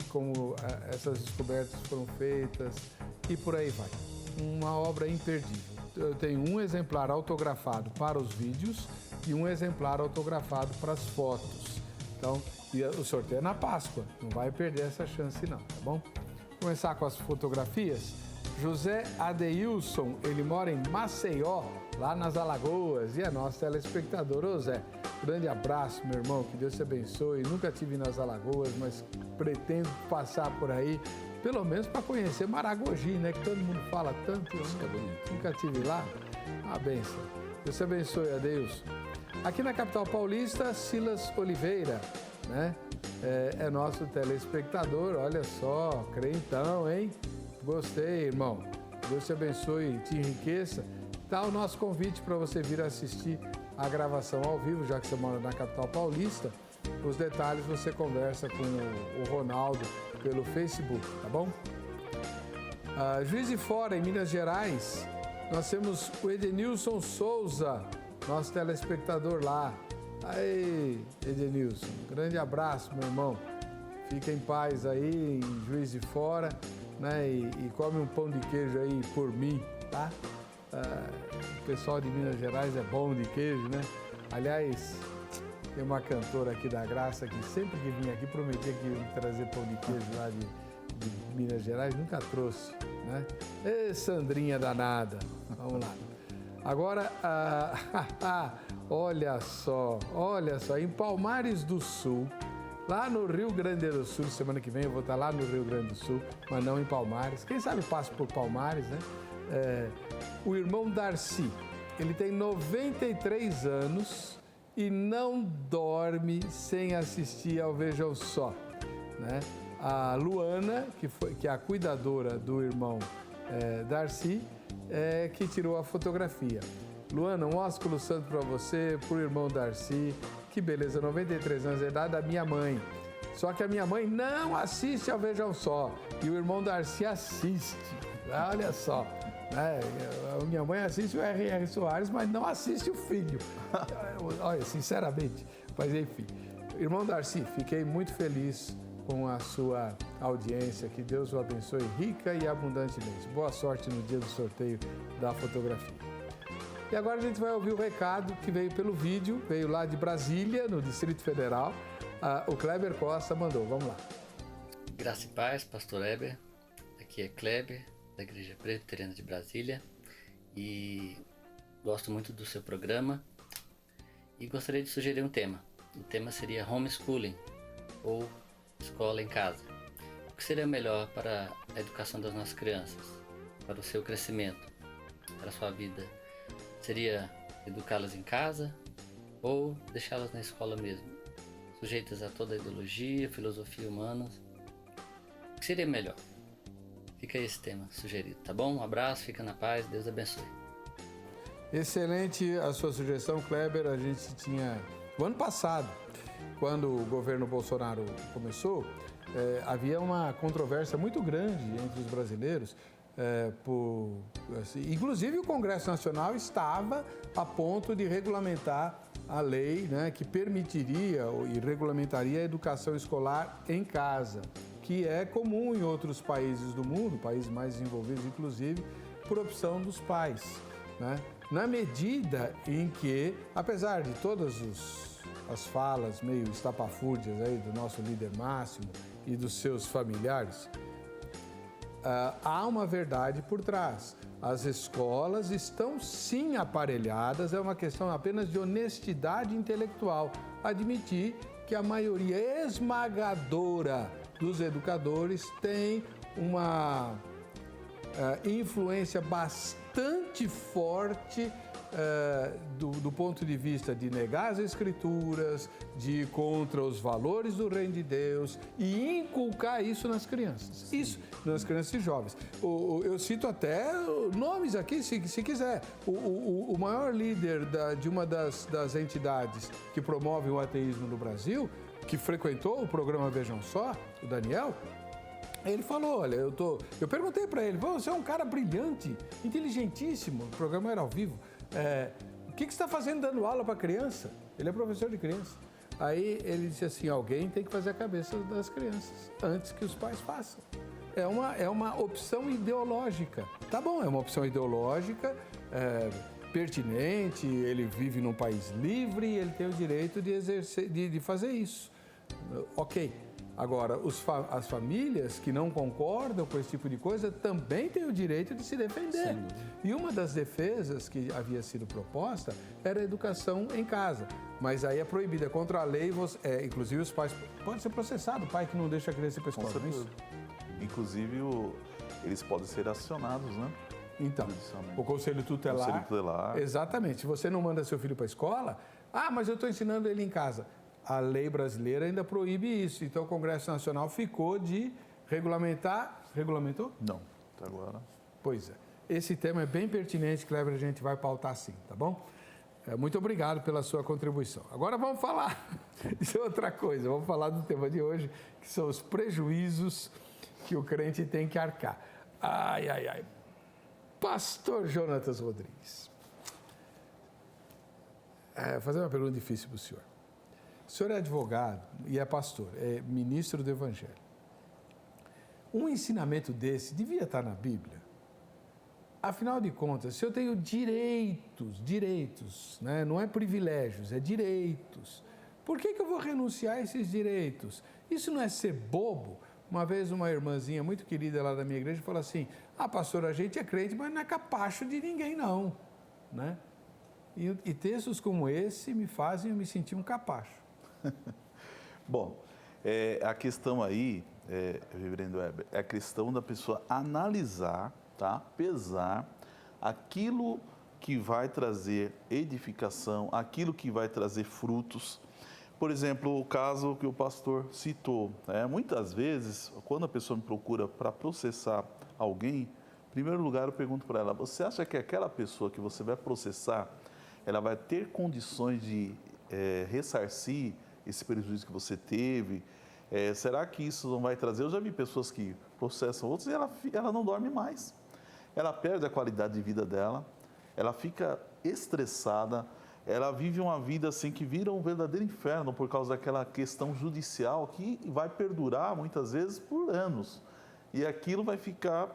como essas descobertas foram feitas e por aí vai. Uma obra imperdível. Eu tenho um exemplar autografado para os vídeos e um exemplar autografado para as fotos. Então, e o sorteio é na Páscoa, não vai perder essa chance não, tá bom? Vou começar com as fotografias. José Adeilson, ele mora em Maceió, lá nas Alagoas, e é nosso telespectador. Ô Zé, grande abraço, meu irmão, que Deus te abençoe. Nunca estive nas Alagoas, mas pretendo passar por aí, pelo menos para conhecer Maragogi, né, que todo mundo fala tanto. Nunca estive lá. Uma bênção. Deus te abençoe, Adeilson. Aqui na capital paulista, Silas Oliveira, né? É nosso telespectador, olha só, crentão, hein? Gostei, irmão. Deus te abençoe e te enriqueça. Tá o nosso convite para você vir assistir a gravação ao vivo, já que você mora na capital paulista. Os detalhes você conversa com o Ronaldo pelo Facebook, tá bom? Juiz de Fora, em Minas Gerais, nós temos o Edenilson Souza, nosso telespectador lá. Aí, Edenilson, grande abraço, meu irmão. Fica em paz aí, em Juiz de Fora, né? E come um pão de queijo aí por mim, tá? O pessoal de Minas Gerais é bom de queijo, né? Aliás, tem uma cantora aqui da Graça que sempre que vinha aqui prometia que ia trazer pão de queijo lá de Minas Gerais, nunca trouxe, né? Ê, Sandrinha danada. Vamos lá. Agora, olha só, em Palmares do Sul, lá no Rio Grande do Sul, semana que vem eu vou estar lá no Rio Grande do Sul, mas não em Palmares. Quem sabe passo por Palmares, né? O irmão Darcy, ele tem 93 anos e não dorme sem assistir ao Vejam Só, né? A Luana, que é a cuidadora do irmão Darcy, que tirou a fotografia. Luana, um ósculo santo para você, para o irmão Darcy. Que beleza, 93 anos de idade da minha mãe. Só que a minha mãe não assiste ao Vejam Só e o irmão Darcy assiste. Olha só, né? A minha mãe assiste o R.R. Soares, mas não assiste o filho. Olha, sinceramente. Mas enfim, irmão Darcy, fiquei muito feliz com a sua audiência. Que Deus o abençoe rica e abundantemente. Boa sorte no dia do sorteio da fotografia. E agora a gente vai ouvir o recado que veio pelo vídeo, veio lá de Brasília, no Distrito Federal. O Kleber Costa mandou. Vamos lá. Graça e paz, pastor Heber. Aqui é Kleber, da Igreja Presbiteriana de Brasília. E gosto muito do seu programa. E gostaria de sugerir um tema. O tema seria homeschooling, ou escola em casa. O que seria melhor para a educação das nossas crianças, para o seu crescimento, para a sua vida? Seria educá-las em casa ou deixá-las na escola mesmo, sujeitas a toda a ideologia, filosofia humanas? O que seria melhor? Fica aí esse tema sugerido, tá bom? Um abraço, fica na paz, Deus abençoe. Excelente a sua sugestão, Kleber. A gente tinha, o ano passado, quando o governo Bolsonaro começou, havia uma controvérsia muito grande entre os brasileiros. Inclusive, o Congresso Nacional estava a ponto de regulamentar a lei, né, que permitiria e regulamentaria a educação escolar em casa, que é comum em outros países do mundo, países mais desenvolvidos, inclusive, por opção dos pais, né? Na medida em que, apesar de todas as falas meio estapafúrdias aí do nosso líder Máximo e dos seus familiares, há uma verdade por trás. As escolas estão sim aparelhadas, é uma questão apenas de honestidade intelectual. Admitir que a maioria esmagadora dos educadores tem uma influência bastante forte do ponto de vista de negar as escrituras, de ir contra os valores do reino de Deus e inculcar isso nas crianças. Isso, nas crianças e jovens. Eu cito até nomes aqui, se quiser. O maior líder de uma das entidades que promove o ateísmo no Brasil, que frequentou o programa Vejam Só, o Daniel, ele falou, olha, eu perguntei para ele, você é um cara brilhante, inteligentíssimo, o programa era ao vivo, o que você está fazendo dando aula para criança? Ele é professor de criança. Aí ele disse assim, alguém tem que fazer a cabeça das crianças antes que os pais façam. É uma opção ideológica. Tá bom, é uma opção ideológica, pertinente, ele vive num país livre, ele tem o direito de exercer, de fazer isso. Ok. Agora, as famílias que não concordam com esse tipo de coisa também têm o direito de se defender. Sim. E uma das defesas que havia sido proposta era a educação em casa. Mas aí é proibida, é contra a lei, inclusive os pais podem ser processados, o pai que não deixa a criança ir para a escola. Isso? Inclusive, eles podem ser acionados, né? Então, o Conselho Tutelar. Conselho Tutelar. Exatamente. Se você não manda seu filho para a escola, mas eu estou ensinando ele em casa. A lei brasileira ainda proíbe isso. Então, o Congresso Nacional ficou de regulamentar. Regulamentou? Não, até agora. Pois é. Esse tema é bem pertinente, Kleber, a gente vai pautar sim, tá bom? Muito obrigado pela sua contribuição. Agora vamos falar de outra coisa. Vamos falar do tema de hoje, que são os prejuízos que o crente tem que arcar. Ai. Pastor Jonatas Rodrigues. Vou fazer uma pergunta difícil para o senhor. O senhor é advogado e é pastor, é ministro do Evangelho. Um ensinamento desse devia estar na Bíblia? Afinal de contas, se eu tenho direitos, né? Não é privilégios, é direitos. Por que eu vou renunciar a esses direitos? Isso não é ser bobo? Uma vez uma irmãzinha muito querida lá da minha igreja falou assim, pastor, a gente é crente, mas não é capacho de ninguém não, né? E textos como esse me fazem eu me sentir um capacho. Bom, a questão aí, reverendo Heber, é a questão da pessoa analisar, tá? Pesar aquilo que vai trazer edificação, aquilo que vai trazer frutos. Por exemplo, o caso que o pastor citou, muitas vezes, quando a pessoa me procura para processar alguém, em primeiro lugar eu pergunto para ela, você acha que aquela pessoa que você vai processar, ela vai ter condições de ressarcir esse prejuízo que você teve? Será que isso não vai trazer? Eu já vi pessoas que processam outros e ela não dorme mais. Ela perde a qualidade de vida dela, ela fica estressada, ela vive uma vida assim que vira um verdadeiro inferno por causa daquela questão judicial que vai perdurar muitas vezes por anos. E aquilo vai ficar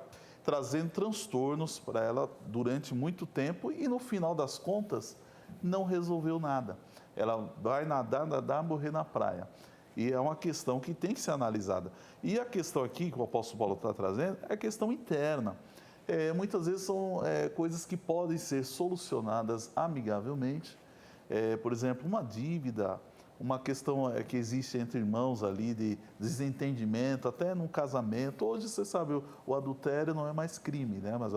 trazendo transtornos para ela durante muito tempo e no final das contas não resolveu nada. Ela vai nadar, morrer na praia. E é uma questão que tem que ser analisada. E a questão aqui, que o apóstolo Paulo está trazendo, é a questão interna. Muitas vezes são coisas que podem ser solucionadas amigavelmente. Por exemplo, uma dívida, uma questão que existe entre irmãos ali de desentendimento, até num casamento. Hoje, você sabe, o adultério não é mais crime, né? Mas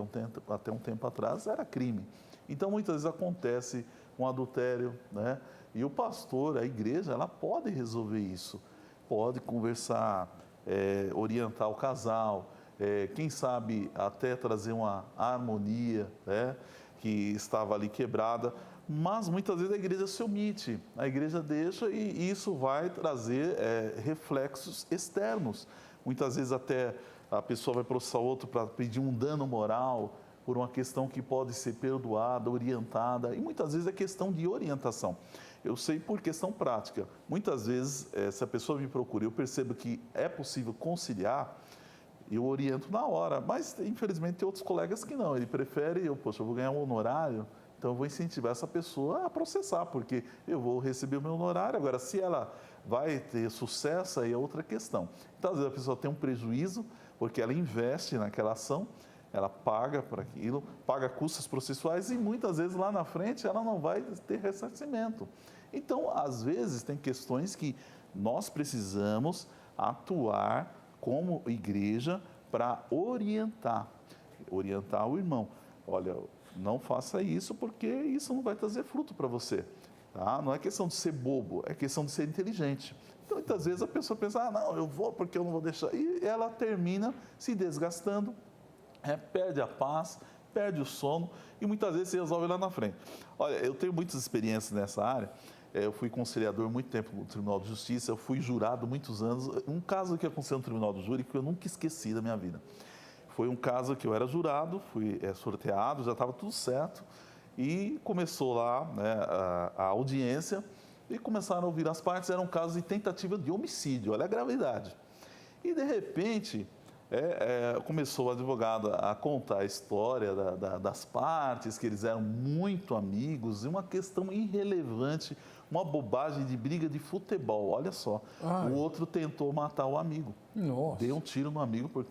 até um tempo atrás era crime. Então, muitas vezes acontece um adultério, né? E o pastor, a igreja, ela pode resolver isso, pode conversar, orientar o casal, quem sabe até trazer uma harmonia, né, que estava ali quebrada, mas muitas vezes a igreja se omite, a igreja deixa e isso vai trazer reflexos externos. Muitas vezes até a pessoa vai processar outro para pedir um dano moral por uma questão que pode ser perdoada, orientada, e muitas vezes é questão de orientação. Eu sei por questão prática. Muitas vezes, se a pessoa me procura, eu percebo que é possível conciliar, eu oriento na hora, mas infelizmente tem outros colegas que não, ele prefere, eu vou ganhar um honorário, então eu vou incentivar essa pessoa a processar, porque eu vou receber o meu honorário. Agora, se ela vai ter sucesso, aí é outra questão. Então, às vezes a pessoa tem um prejuízo, porque ela investe naquela ação, ela paga por aquilo, paga custos processuais e muitas vezes lá na frente ela não vai ter ressarcimento. Então, às vezes, tem questões que nós precisamos atuar como igreja para orientar o irmão. Olha, não faça isso porque isso não vai trazer fruto para você. Tá? Não é questão de ser bobo, é questão de ser inteligente. Então, muitas vezes a pessoa pensa, não, eu vou porque eu não vou deixar. E ela termina se desgastando, perde a paz, perde o sono e muitas vezes se resolve lá na frente. Olha, eu tenho muitas experiências nessa área. Eu fui conciliador muito tempo no Tribunal de Justiça, eu fui jurado muitos anos. Um caso que aconteceu no Tribunal do Júri que eu nunca esqueci da minha vida. Foi um caso que eu era jurado, fui sorteado, já estava tudo certo. E começou lá, né, a audiência e começaram a ouvir as partes. Era um caso de tentativa de homicídio, olha a gravidade. E, de repente, começou o advogado a contar a história das partes, que eles eram muito amigos, e uma questão irrelevante, uma bobagem de briga de futebol, olha só. O outro tentou matar o amigo. Nossa. Deu um tiro no amigo por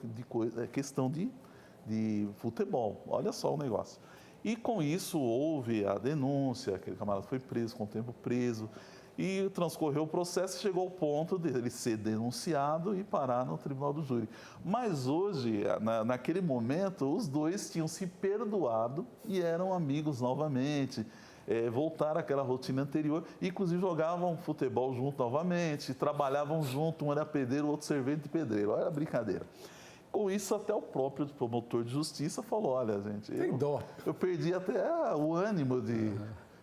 questão de futebol, olha só o negócio. E com isso houve a denúncia, aquele camarada foi preso, com o tempo preso, e transcorreu o processo e chegou ao ponto de ele ser denunciado e parar no Tribunal do Júri. Mas hoje, naquele momento, os dois tinham se perdoado e eram amigos novamente, voltaram àquela rotina anterior, inclusive jogavam futebol junto novamente, trabalhavam junto, um era pedreiro, o outro servente de pedreiro, olha a brincadeira. Com isso, até o próprio promotor de justiça falou, olha, gente, eu perdi até o ânimo de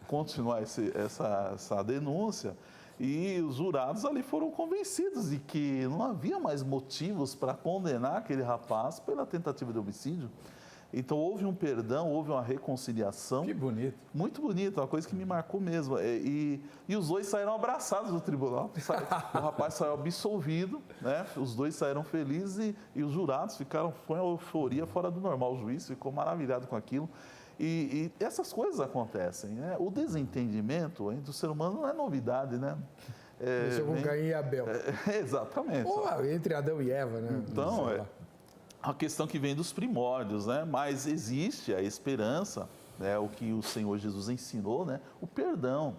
continuar essa denúncia, e os jurados ali foram convencidos de que não havia mais motivos para condenar aquele rapaz pela tentativa de homicídio. Então, houve um perdão, houve uma reconciliação. Que bonito. Muito bonito, uma coisa que me marcou mesmo. E os dois saíram abraçados do tribunal. O rapaz saiu absolvido, né? Os dois saíram felizes e os jurados ficaram com uma euforia fora do normal. O juiz ficou maravilhado com aquilo. E essas coisas acontecem, né? O desentendimento entre o ser humano não é novidade, né? Isso com Caim e Abel. Exatamente. Ou entre Adão e Eva, né? Então, a questão que vem dos primórdios, né? Mas existe a esperança, né? O que o Senhor Jesus ensinou, né? O perdão,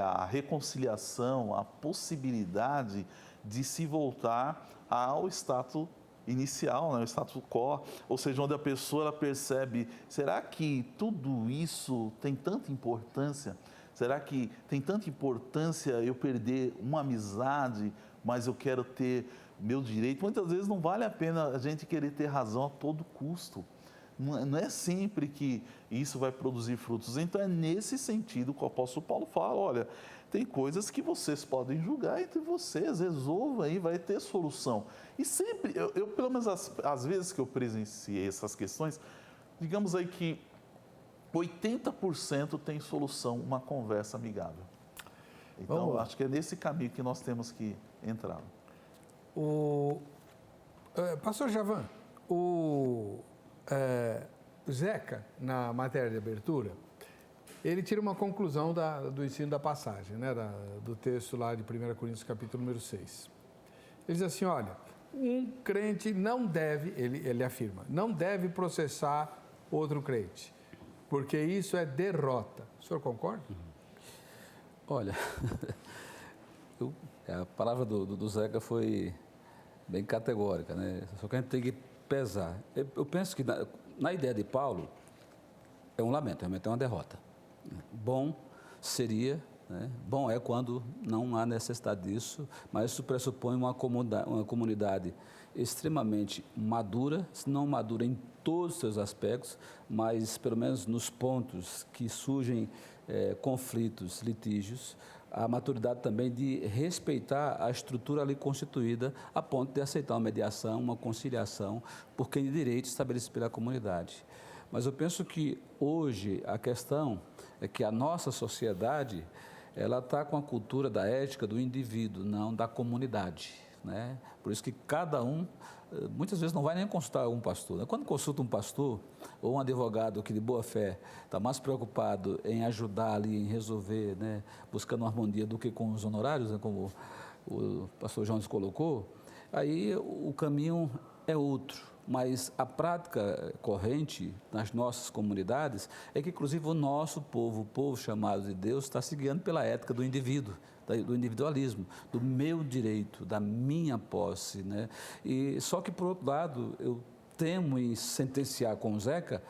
a reconciliação, a possibilidade de se voltar ao status inicial, né? O status quo, ou seja, onde a pessoa ela percebe, será que tudo isso tem tanta importância? Será que tem tanta importância eu perder uma amizade, mas eu quero ter meu direito? Muitas vezes não vale a pena a gente querer ter razão a todo custo. Não é sempre que isso vai produzir frutos. Então, é nesse sentido que o apóstolo Paulo fala, olha, tem coisas que vocês podem julgar entre vocês, resolva aí, vai ter solução. E sempre, eu pelo menos as vezes que eu presenciei essas questões, digamos aí que 80% tem solução, uma conversa amigável. Então, acho que é nesse caminho que nós temos que entrar. Pastor Javan, o Zeca, na matéria de abertura, ele tira uma conclusão do ensino da passagem, né, do texto lá de 1 Coríntios, capítulo número 6. Ele diz assim, olha, um crente não deve, ele afirma, não deve processar outro crente, porque isso é derrota. O senhor concorda? Olha, a palavra do Zeca foi bem categórica, né? Só que a gente tem que pesar. Eu penso que na ideia de Paulo é um lamento, realmente é uma derrota. Bom seria, né? Bom é quando não há necessidade disso, mas isso pressupõe uma comunidade extremamente madura, se não madura em todos os seus aspectos, mas pelo menos nos pontos que surgem conflitos, litígios, a maturidade também de respeitar a estrutura ali constituída a ponto de aceitar uma mediação, uma conciliação por quem de direito estabelecido pela comunidade. Mas eu penso que hoje a questão é que a nossa sociedade ela está com a cultura da ética do indivíduo, não da comunidade, né? Por isso que cada um, muitas vezes não vai nem consultar um pastor, né? Quando consulta um pastor ou um advogado que de boa fé está mais preocupado em ajudar ali, em resolver, né? Buscando uma harmonia do que com os honorários, né? Como o pastor Jones colocou, aí o caminho é outro. Mas a prática corrente nas nossas comunidades é que, inclusive, o nosso povo, o povo chamado de Deus, está se guiando pela ética do indivíduo, do individualismo, do meu direito, da minha posse, né? E só que, por outro lado, eu temo em sentenciar com o Zeca,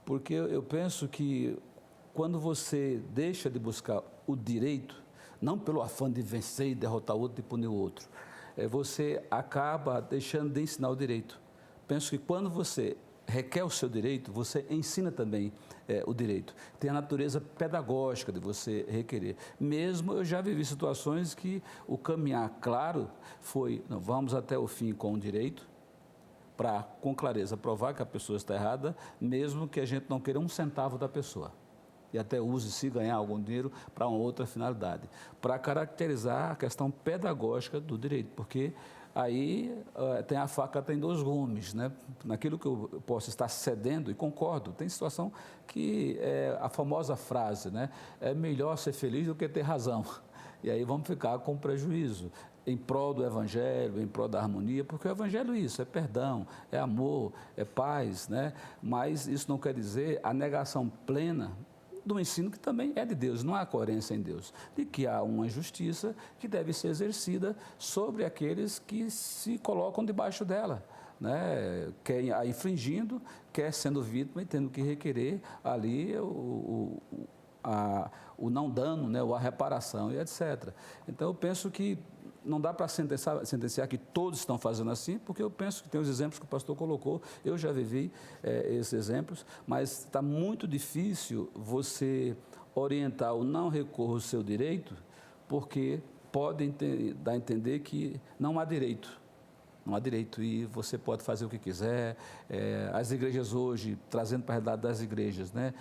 porque eu penso que quando você deixa de buscar o direito, não pelo afã de vencer e derrotar o outro e punir o outro, você acaba deixando de ensinar o direito. Penso que quando você requer o seu direito, você ensina também o direito. Tem a natureza pedagógica de você requerer. Mesmo eu já vivi situações que o caminhar claro foi, não, vamos até o fim com o direito, para, com clareza, provar que a pessoa está errada, mesmo que a gente não queira um centavo da pessoa. E até use, se ganhar algum dinheiro, para uma outra finalidade. Para caracterizar a questão pedagógica do direito, porque aí tem a faca, tem dois gumes, né? Naquilo que eu posso estar cedendo, e concordo, tem situação que é a famosa frase, né? É melhor ser feliz do que ter razão. E aí vamos ficar com prejuízo em prol do Evangelho, em prol da harmonia, porque o Evangelho é isso, é perdão, é amor, é paz, né? Mas isso não quer dizer a negação plena do ensino que também é de Deus, não há coerência em Deus, de que há uma justiça que deve ser exercida sobre aqueles que se colocam debaixo dela, né? Quer a infringindo, quer sendo vítima e tendo que requerer ali o não dano, né? Ou a reparação e etc. Então eu penso que não dá para sentenciar que todos estão fazendo assim, porque eu penso que tem os exemplos que o pastor colocou, eu já vivi esses exemplos, mas está muito difícil você orientar o não recorrer ao seu direito, porque pode dar a entender que não há direito. Não há direito e você pode fazer o que quiser. As igrejas hoje, trazendo para a realidade das igrejas, né,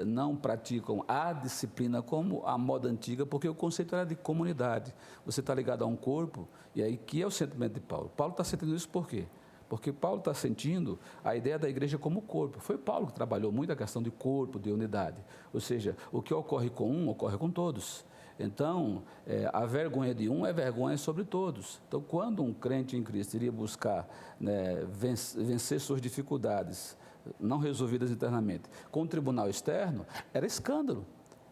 não praticam a disciplina como a moda antiga, porque o conceito era de comunidade. Você está ligado a um corpo, e aí que é o sentimento de Paulo. Paulo está sentindo isso por quê? Porque Paulo está sentindo a ideia da igreja como corpo. Foi Paulo que trabalhou muito a questão de corpo, de unidade. Ou seja, o que ocorre com um, ocorre com todos. Então, a vergonha de um é vergonha sobre todos. Então, quando um crente em Cristo iria buscar, né, vencer suas dificuldades não resolvidas internamente com o tribunal externo, era escândalo,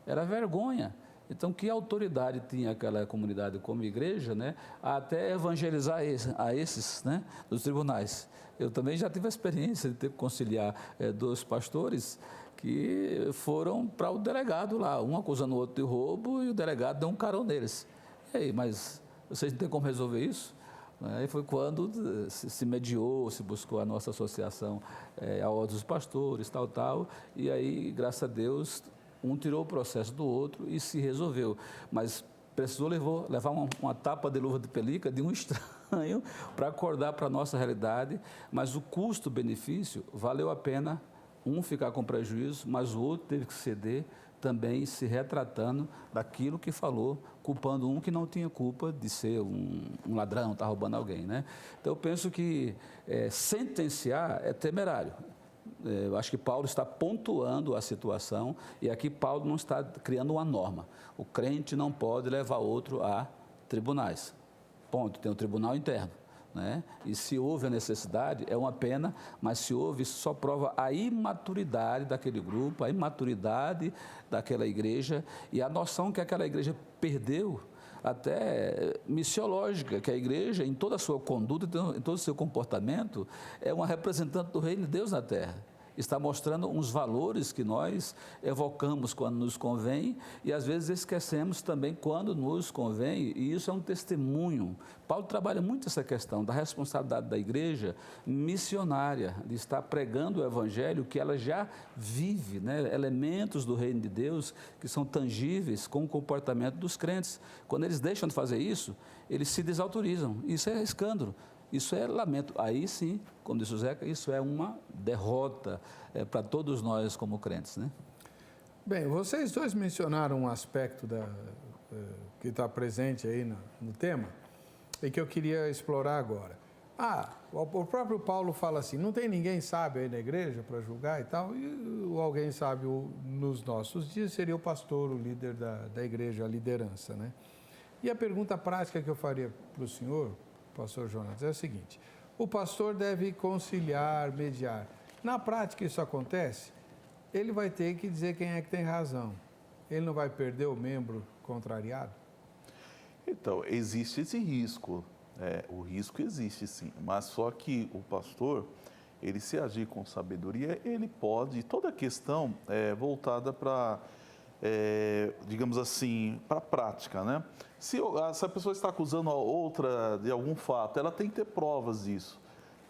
era vergonha. Então, que autoridade tinha aquela comunidade como igreja, né, até evangelizar a esses, né, dos tribunais? Eu também já tive a experiência de ter que conciliar dois pastores que foram para o delegado lá, um acusando o outro de roubo e o delegado deu um carão neles. E aí, mas vocês não têm como resolver isso? Aí foi quando se mediou, se buscou a nossa associação, a ordem dos pastores, tal, e aí, graças a Deus, um tirou o processo do outro e se resolveu. Mas precisou levar uma tapa de luva de pelica de um estranho para acordar para a nossa realidade, mas o custo-benefício valeu a pena. Um ficar com prejuízo, mas o outro teve que ceder, também se retratando daquilo que falou, culpando um que não tinha culpa de ser um ladrão, estar roubando alguém, né? Então, eu penso que sentenciar é temerário. Eu acho que Paulo está pontuando a situação e aqui Paulo não está criando uma norma. O crente não pode levar outro a tribunais. Ponto. Tem um tribunal interno. Né? E se houve a necessidade, é uma pena, mas se houve, isso só prova a imaturidade daquele grupo, a imaturidade daquela igreja e a noção que aquela igreja perdeu, até missiológica, que a igreja, em toda a sua conduta, em todo o seu comportamento, é uma representante do reino de Deus na terra. está mostrando uns valores que nós evocamos quando nos convém e às vezes esquecemos também quando nos convém, e isso é um testemunho. Paulo trabalha muito essa questão da responsabilidade da igreja missionária, de estar pregando o evangelho que ela já vive, né? Elementos do reino de Deus que são tangíveis com o comportamento dos crentes. Quando eles deixam de fazer isso, eles se desautorizam. Isso é escândalo. Isso é lamento. Aí sim, como disse o Zeca, isso é uma derrota para todos nós como crentes, né? Bem, vocês dois mencionaram um aspecto que está presente aí no tema e que eu queria explorar agora. O próprio Paulo fala assim, não tem ninguém sábio aí na igreja para julgar e tal, e o alguém sábio nos nossos dias seria o pastor, o líder da igreja, a liderança, né? E a pergunta prática que eu faria para o senhor, pastor Jonas, é a seguinte: o pastor deve conciliar, mediar. Na prática isso acontece? Ele vai ter que dizer quem é que tem razão. Ele não vai perder o membro contrariado? Então, existe esse risco. O risco existe sim, mas só que o pastor, ele se agir com sabedoria, ele pode, toda a questão é voltada para, digamos assim, para a prática, né? Se a pessoa está acusando a outra de algum fato, ela tem que ter provas disso,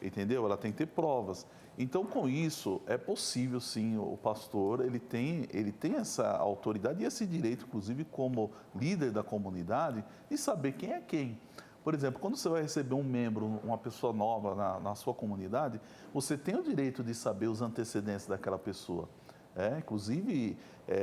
entendeu? Ela tem que ter provas. Então, com isso, é possível sim, o pastor, ele tem essa autoridade e esse direito, inclusive como líder da comunidade, de saber quem é quem. Por exemplo, quando você vai receber um membro, uma pessoa nova na sua comunidade, você tem o direito de saber os antecedentes daquela pessoa. Inclusive,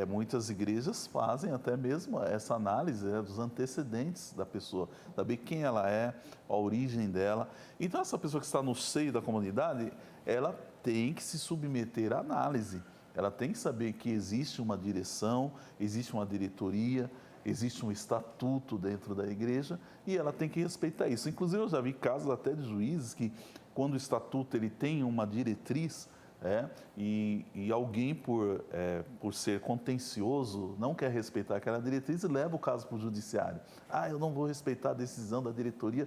muitas igrejas fazem até mesmo essa análise dos antecedentes da pessoa, saber quem ela é, a origem dela. Então, essa pessoa que está no seio da comunidade, ela tem que se submeter à análise. Ela tem que saber que existe uma direção, existe uma diretoria, existe um estatuto dentro da igreja e ela tem que respeitar isso. Inclusive, eu já vi casos até de juízes que, quando o estatuto ele tem uma diretriz, e alguém, por ser contencioso, não quer respeitar aquela diretriz e leva o caso para o judiciário. Eu não vou respeitar a decisão da diretoria,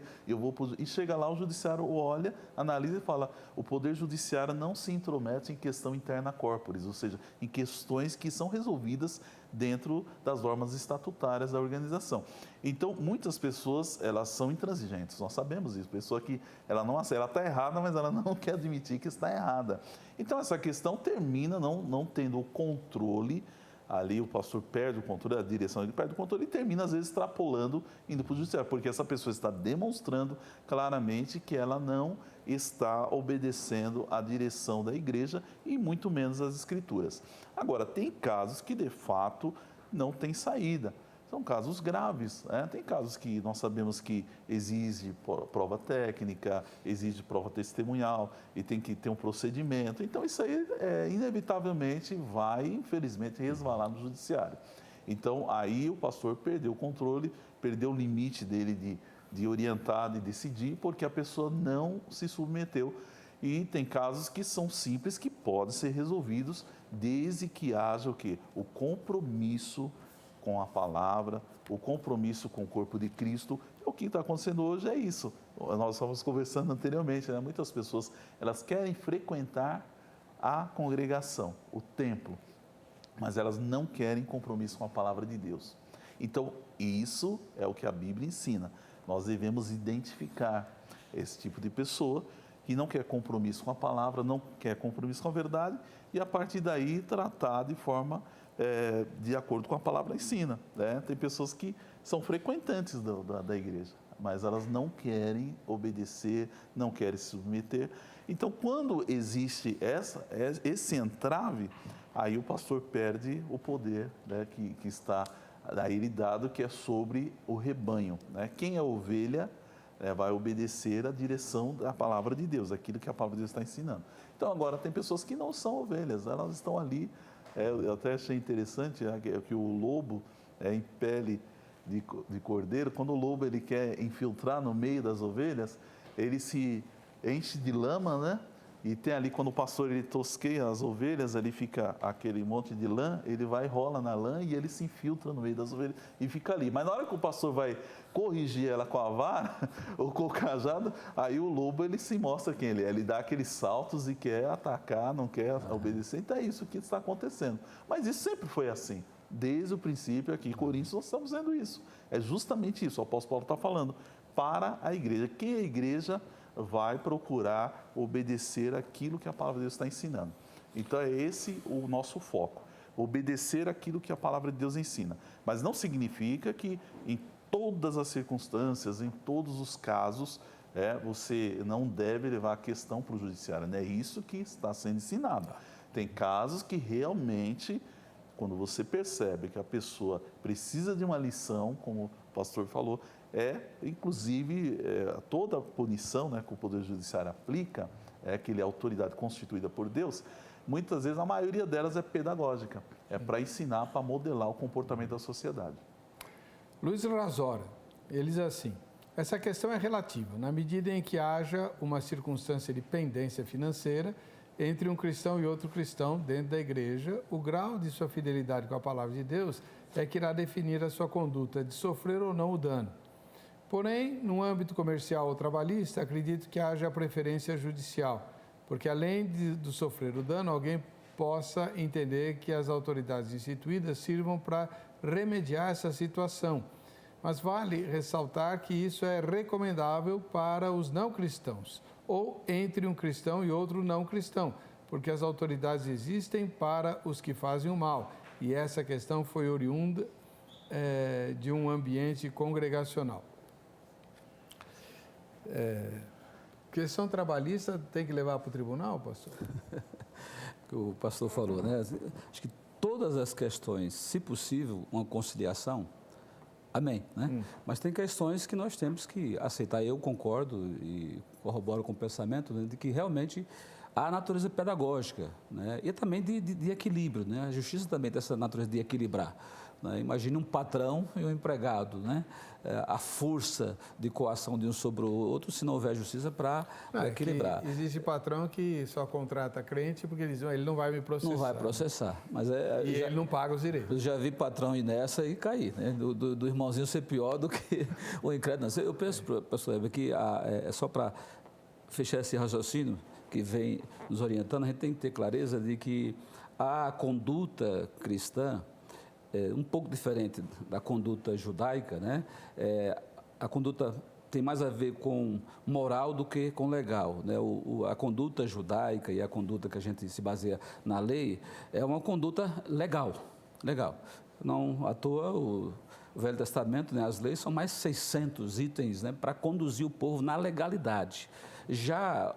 e chega lá, o judiciário olha, analisa e fala: o poder judiciário não se intromete em questão interna corporis, ou seja, em questões que são resolvidas dentro das normas estatutárias da organização. Então, muitas pessoas, elas são intransigentes, nós sabemos isso. Pessoa que ela está errada, mas ela não quer admitir que está errada. Então, essa questão termina não tendo o controle. Ali o pastor perde o controle, a direção ele perde o controle e termina, às vezes, extrapolando, indo para o judiciário, porque essa pessoa está demonstrando claramente que ela não está obedecendo à direção da igreja e muito menos às escrituras. Agora, tem casos que, de fato, não tem saída. São casos graves, Tem casos que nós sabemos que exige prova técnica, exige prova testemunhal e tem que ter um procedimento. Então, isso aí, inevitavelmente, vai, infelizmente, resvalar no judiciário. Então, aí o pastor perdeu o controle, perdeu o limite dele de orientar, de decidir, porque a pessoa não se submeteu. E tem casos que são simples, que podem ser resolvidos, desde que haja o quê? O compromisso com a palavra, o compromisso com o corpo de Cristo. O que está acontecendo hoje é isso. Nós estávamos conversando anteriormente, Muitas pessoas, elas querem frequentar a congregação, o templo, mas elas não querem compromisso com a palavra de Deus. Então, isso é o que a Bíblia ensina. Nós devemos identificar esse tipo de pessoa que não quer compromisso com a palavra, não quer compromisso com a verdade, e a partir daí tratar de forma de acordo com a palavra ensina. Tem pessoas que são frequentantes da igreja, mas elas não querem obedecer, não querem se submeter. Então, quando existe esse entrave, aí o pastor perde o poder que está a ele dado, que é sobre o rebanho. Quem é ovelha vai obedecer a direção da palavra de Deus, aquilo que a palavra de Deus está ensinando. Então, agora, tem pessoas que não são ovelhas, elas estão ali. Eu até achei interessante que o lobo em pele de cordeiro, quando o lobo ele quer infiltrar no meio das ovelhas, ele se enche de lama, E tem ali, quando o pastor ele tosqueia as ovelhas, ali fica aquele monte de lã, ele vai e rola na lã e ele se infiltra no meio das ovelhas e fica ali. Mas na hora que o pastor vai corrigir ela com a vara ou com o cajado, aí o lobo ele se mostra quem ele é. Ele dá aqueles saltos e quer atacar, não quer obedecer. Então é isso que está acontecendo. Mas isso sempre foi assim. Desde o princípio aqui em Coríntios nós estamos vendo isso. É justamente isso, o apóstolo Paulo está falando. Para a igreja. Quem é a igreja vai procurar obedecer aquilo que a palavra de Deus está ensinando. Então é esse o nosso foco, obedecer aquilo que a palavra de Deus ensina. Mas não significa que em todas as circunstâncias, em todos os casos, você não deve levar a questão para o judiciário. Não é isso que está sendo ensinado. Tem casos que realmente, quando você percebe que a pessoa precisa de uma lição, como o pastor falou, inclusive, toda a punição, né, que o Poder Judiciário aplica, que ele é autoridade constituída por Deus, muitas vezes, a maioria delas é pedagógica, para ensinar, para modelar o comportamento da sociedade. Luiz Razora, ele diz assim, essa questão é relativa, na medida em que haja uma circunstância de pendência financeira entre um cristão e outro cristão dentro da igreja, o grau de sua fidelidade com a palavra de Deus é que irá definir a sua conduta de sofrer ou não o dano. Porém, no âmbito comercial ou trabalhista, acredito que haja preferência judicial, porque além de sofrer o dano, alguém possa entender que as autoridades instituídas sirvam para remediar essa situação. Mas vale ressaltar que isso é recomendável para os não cristãos, ou entre um cristão e outro não cristão, porque as autoridades existem para os que fazem o mal, e essa questão foi oriunda de um ambiente congregacional. Questão trabalhista tem que levar para o tribunal, pastor? O pastor falou, né? Acho que todas as questões, se possível, uma conciliação, amém, né? Mas tem questões que nós temos que aceitar. Eu concordo e corroboro com o pensamento, né, de que realmente há natureza pedagógica, né? E também de equilíbrio, né? A justiça também tem essa natureza de equilibrar. Né? Imagine um patrão e um empregado, né? A força de coação de um sobre o outro, se não houver justiça, para equilibrar. Existe patrão que só contrata crente porque ele diz, ele não vai me processar. Não vai processar. Mas ele não paga os direitos. Eu já vi patrão ir nessa e cair, né? Do irmãozinho ser pior do que o incrédulo. Eu penso, pastor Heber, que é só para fechar esse raciocínio que vem nos orientando, a gente tem que ter clareza de que a conduta cristã um pouco diferente da conduta judaica, né? A conduta tem mais a ver com moral do que com legal, né? A conduta judaica e a conduta que a gente se baseia na lei é uma conduta legal. Não à toa o Velho Testamento, né, as leis são mais 600 itens, né, para conduzir o povo na legalidade. Já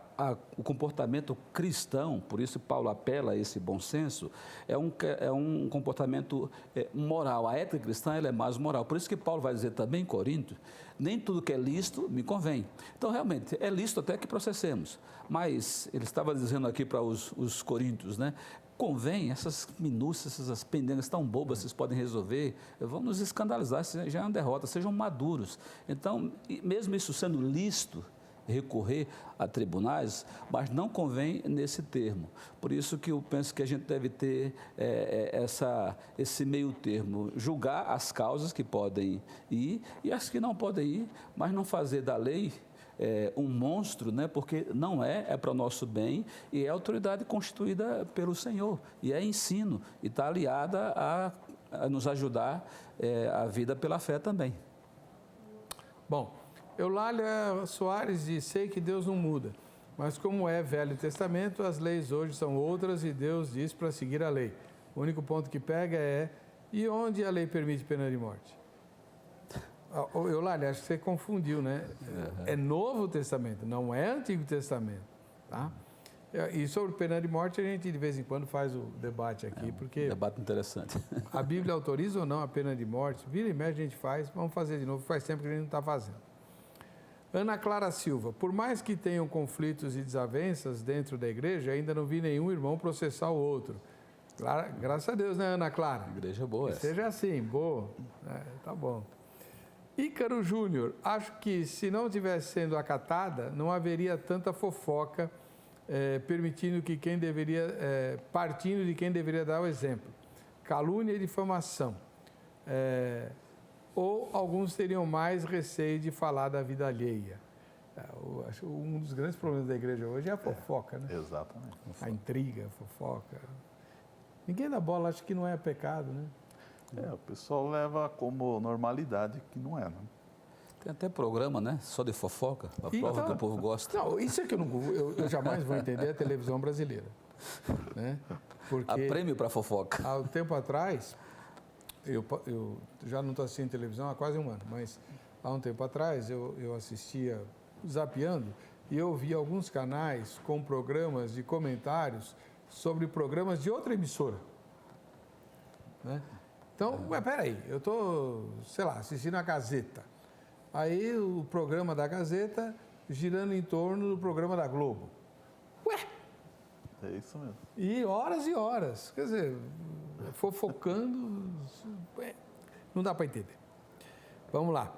o comportamento cristão, por isso Paulo apela a esse bom senso, é um comportamento moral. A ética cristã ela é mais moral. Por isso que Paulo vai dizer também em Corinto, nem tudo que é lícito me convém. Então, realmente, é lícito até que processemos. Mas ele estava dizendo aqui para os coríntios, né? Convém, essas minúcias, essas pendências tão bobas, vocês podem resolver, vão nos escandalizar, já é uma derrota, sejam maduros. Então, mesmo isso sendo lícito, recorrer a tribunais, mas não convém nesse termo. Por isso que eu penso que a gente deve ter esse meio termo, julgar as causas que podem ir e as que não podem ir, mas não fazer da lei um monstro, né? Porque não é para o nosso bem e é autoridade constituída pelo Senhor e é ensino e está aliada a nos ajudar a vida pela fé também. Bom, Eulália Soares diz, sei que Deus não muda, mas como é Velho Testamento, as leis hoje são outras e Deus diz para seguir a lei. O único ponto que pega e onde a lei permite pena de morte? Eulália, acho que você confundiu, né? É Novo Testamento, não é Antigo Testamento, tá? E sobre pena de morte a gente de vez em quando faz o debate aqui, porque... Debate interessante. A Bíblia autoriza ou não a pena de morte? Vira e mexe a gente faz, vamos fazer de novo, faz tempo que a gente não está fazendo. Ana Clara Silva, por mais que tenham conflitos e desavenças dentro da igreja, ainda não vi nenhum irmão processar o outro. Graças a Deus, né, Ana Clara? Igreja boa essa. Seja assim, boa. Tá bom. Ícaro Júnior, acho que se não tivesse sendo acatada, não haveria tanta fofoca partindo de quem deveria dar o exemplo. Calúnia e difamação. Ou alguns teriam mais receio de falar da vida alheia. Acho que um dos grandes problemas da igreja hoje é a fofoca, né? Exatamente. A intriga, a fofoca. Ninguém dá bola, acha que não é pecado, né? O pessoal leva como normalidade, que não é, né? Tem até programa, né? Só de fofoca, a prova que o povo gosta. Não, isso é que eu jamais vou entender a televisão brasileira. Né? Porque Há prêmio para fofoca. há um tempo atrás, eu já não estou assistindo televisão há quase um ano, mas há um tempo atrás eu assistia zapeando e eu vi alguns canais com programas de comentários sobre programas de outra emissora. Né? Então, peraí, eu estou, sei lá, assistindo a Gazeta. Aí o programa da Gazeta girando em torno do programa da Globo. Ué! É isso mesmo. E horas, quer dizer, fofocando, não dá para entender. Vamos lá.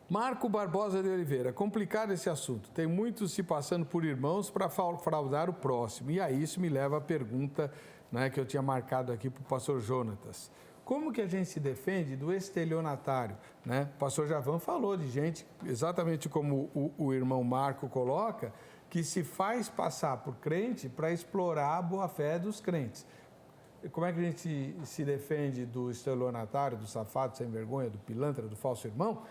Marco Barbosa de Oliveira, complicado esse assunto. Tem muitos se passando por irmãos para fraudar o próximo. E aí isso me leva à pergunta, né, que eu tinha marcado aqui para o pastor Jonatas. Como que a gente se defende do estelionatário? Né? O pastor Javan falou de gente, exatamente como o irmão Marco coloca, que se faz passar por crente para explorar a boa-fé dos crentes. Como é que a gente se defende do estelionatário, do safado sem vergonha, do pilantra, do falso irmão,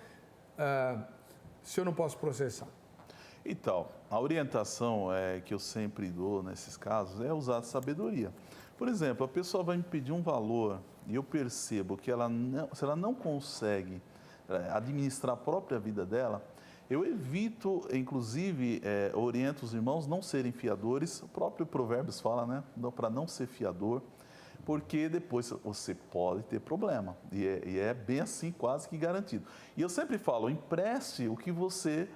se eu não posso processar? Então, a orientação que eu sempre dou nesses casos é usar sabedoria. Por exemplo, a pessoa vai me pedir um valor e eu percebo que se ela não consegue administrar a própria vida dela, eu evito, inclusive, oriento os irmãos não serem fiadores. O próprio Provérbios fala, né, para não ser fiador, porque depois você pode ter problema. E é bem assim, quase que garantido. E eu sempre falo, empreste o que você,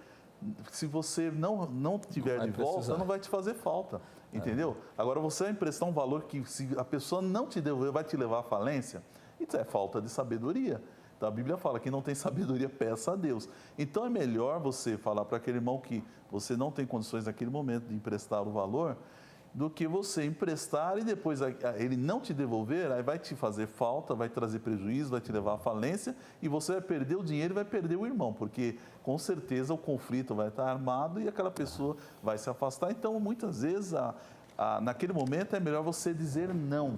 se você não tiver de volta, não vai te fazer falta. Entendeu? Agora, você vai emprestar um valor que, se a pessoa não te devolver, vai te levar à falência, isso é falta de sabedoria. Então, a Bíblia fala que não tem sabedoria, peça a Deus. Então, é melhor você falar para aquele irmão que você não tem condições naquele momento de emprestar o valor, do que você emprestar e depois ele não te devolver, aí vai te fazer falta, vai trazer prejuízo, vai te levar à falência e você vai perder o dinheiro e vai perder o irmão, porque com certeza o conflito vai estar armado e aquela pessoa vai se afastar. Então, muitas vezes, naquele momento é melhor você dizer não,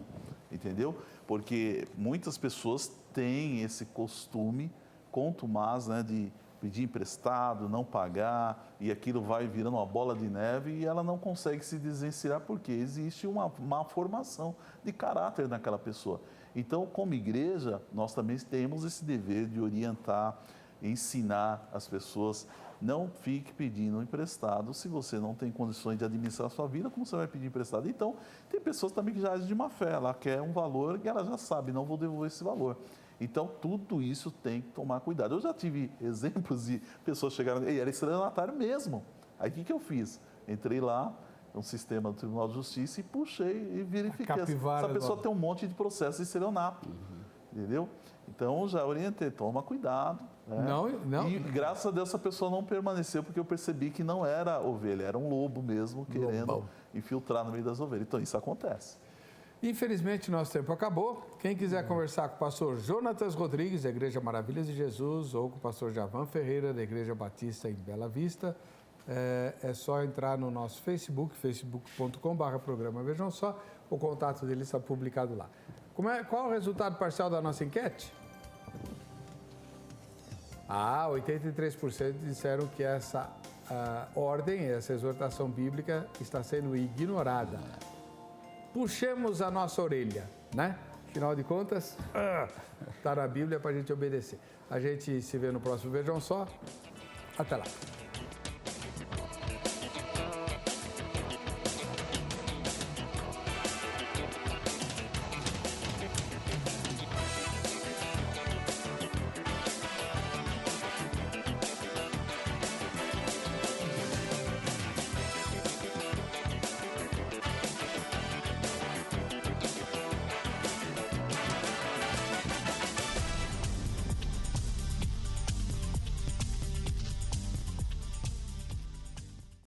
entendeu? Porque muitas pessoas têm esse costume contumaz, né, de pedir emprestado, não pagar, e aquilo vai virando uma bola de neve e ela não consegue se desvencilhar porque existe uma má formação de caráter naquela pessoa. Então, como igreja, nós também temos esse dever de orientar, ensinar as pessoas. Não fique pedindo emprestado se você não tem condições de administrar a sua vida, como você vai pedir emprestado? Então, tem pessoas também que já agem de má fé, ela quer um valor e ela já sabe, não vou devolver esse valor. Então, tudo isso tem que tomar cuidado. Eu já tive exemplos de pessoas chegaram, era estelionatário mesmo. Aí, o que eu fiz? Entrei lá no sistema do Tribunal de Justiça e puxei e verifiquei. Essa pessoa tem um monte de processo de estelionato, entendeu? Então, já orientei, toma cuidado. Né? Não. E, graças a Deus, essa pessoa não permaneceu, porque eu percebi que não era ovelha, era um lobo mesmo, querendo infiltrar no meio das ovelhas. Então, isso acontece. Infelizmente, nosso tempo acabou. Quem quiser conversar com o pastor Jonatas Rodrigues, da Igreja Maravilhas de Jesus, ou com o pastor Javan Ferreira, da Igreja Batista em Bela Vista, é só entrar no nosso Facebook, facebook.com/programa Vejam Só. O contato dele está publicado lá. Qual é o resultado parcial da nossa enquete? 83% disseram que essa ordem, essa exortação bíblica está sendo ignorada. Puxemos a nossa orelha, né? Afinal de contas, está na Bíblia para a gente obedecer. A gente se vê no próximo Vejam Só. Até lá.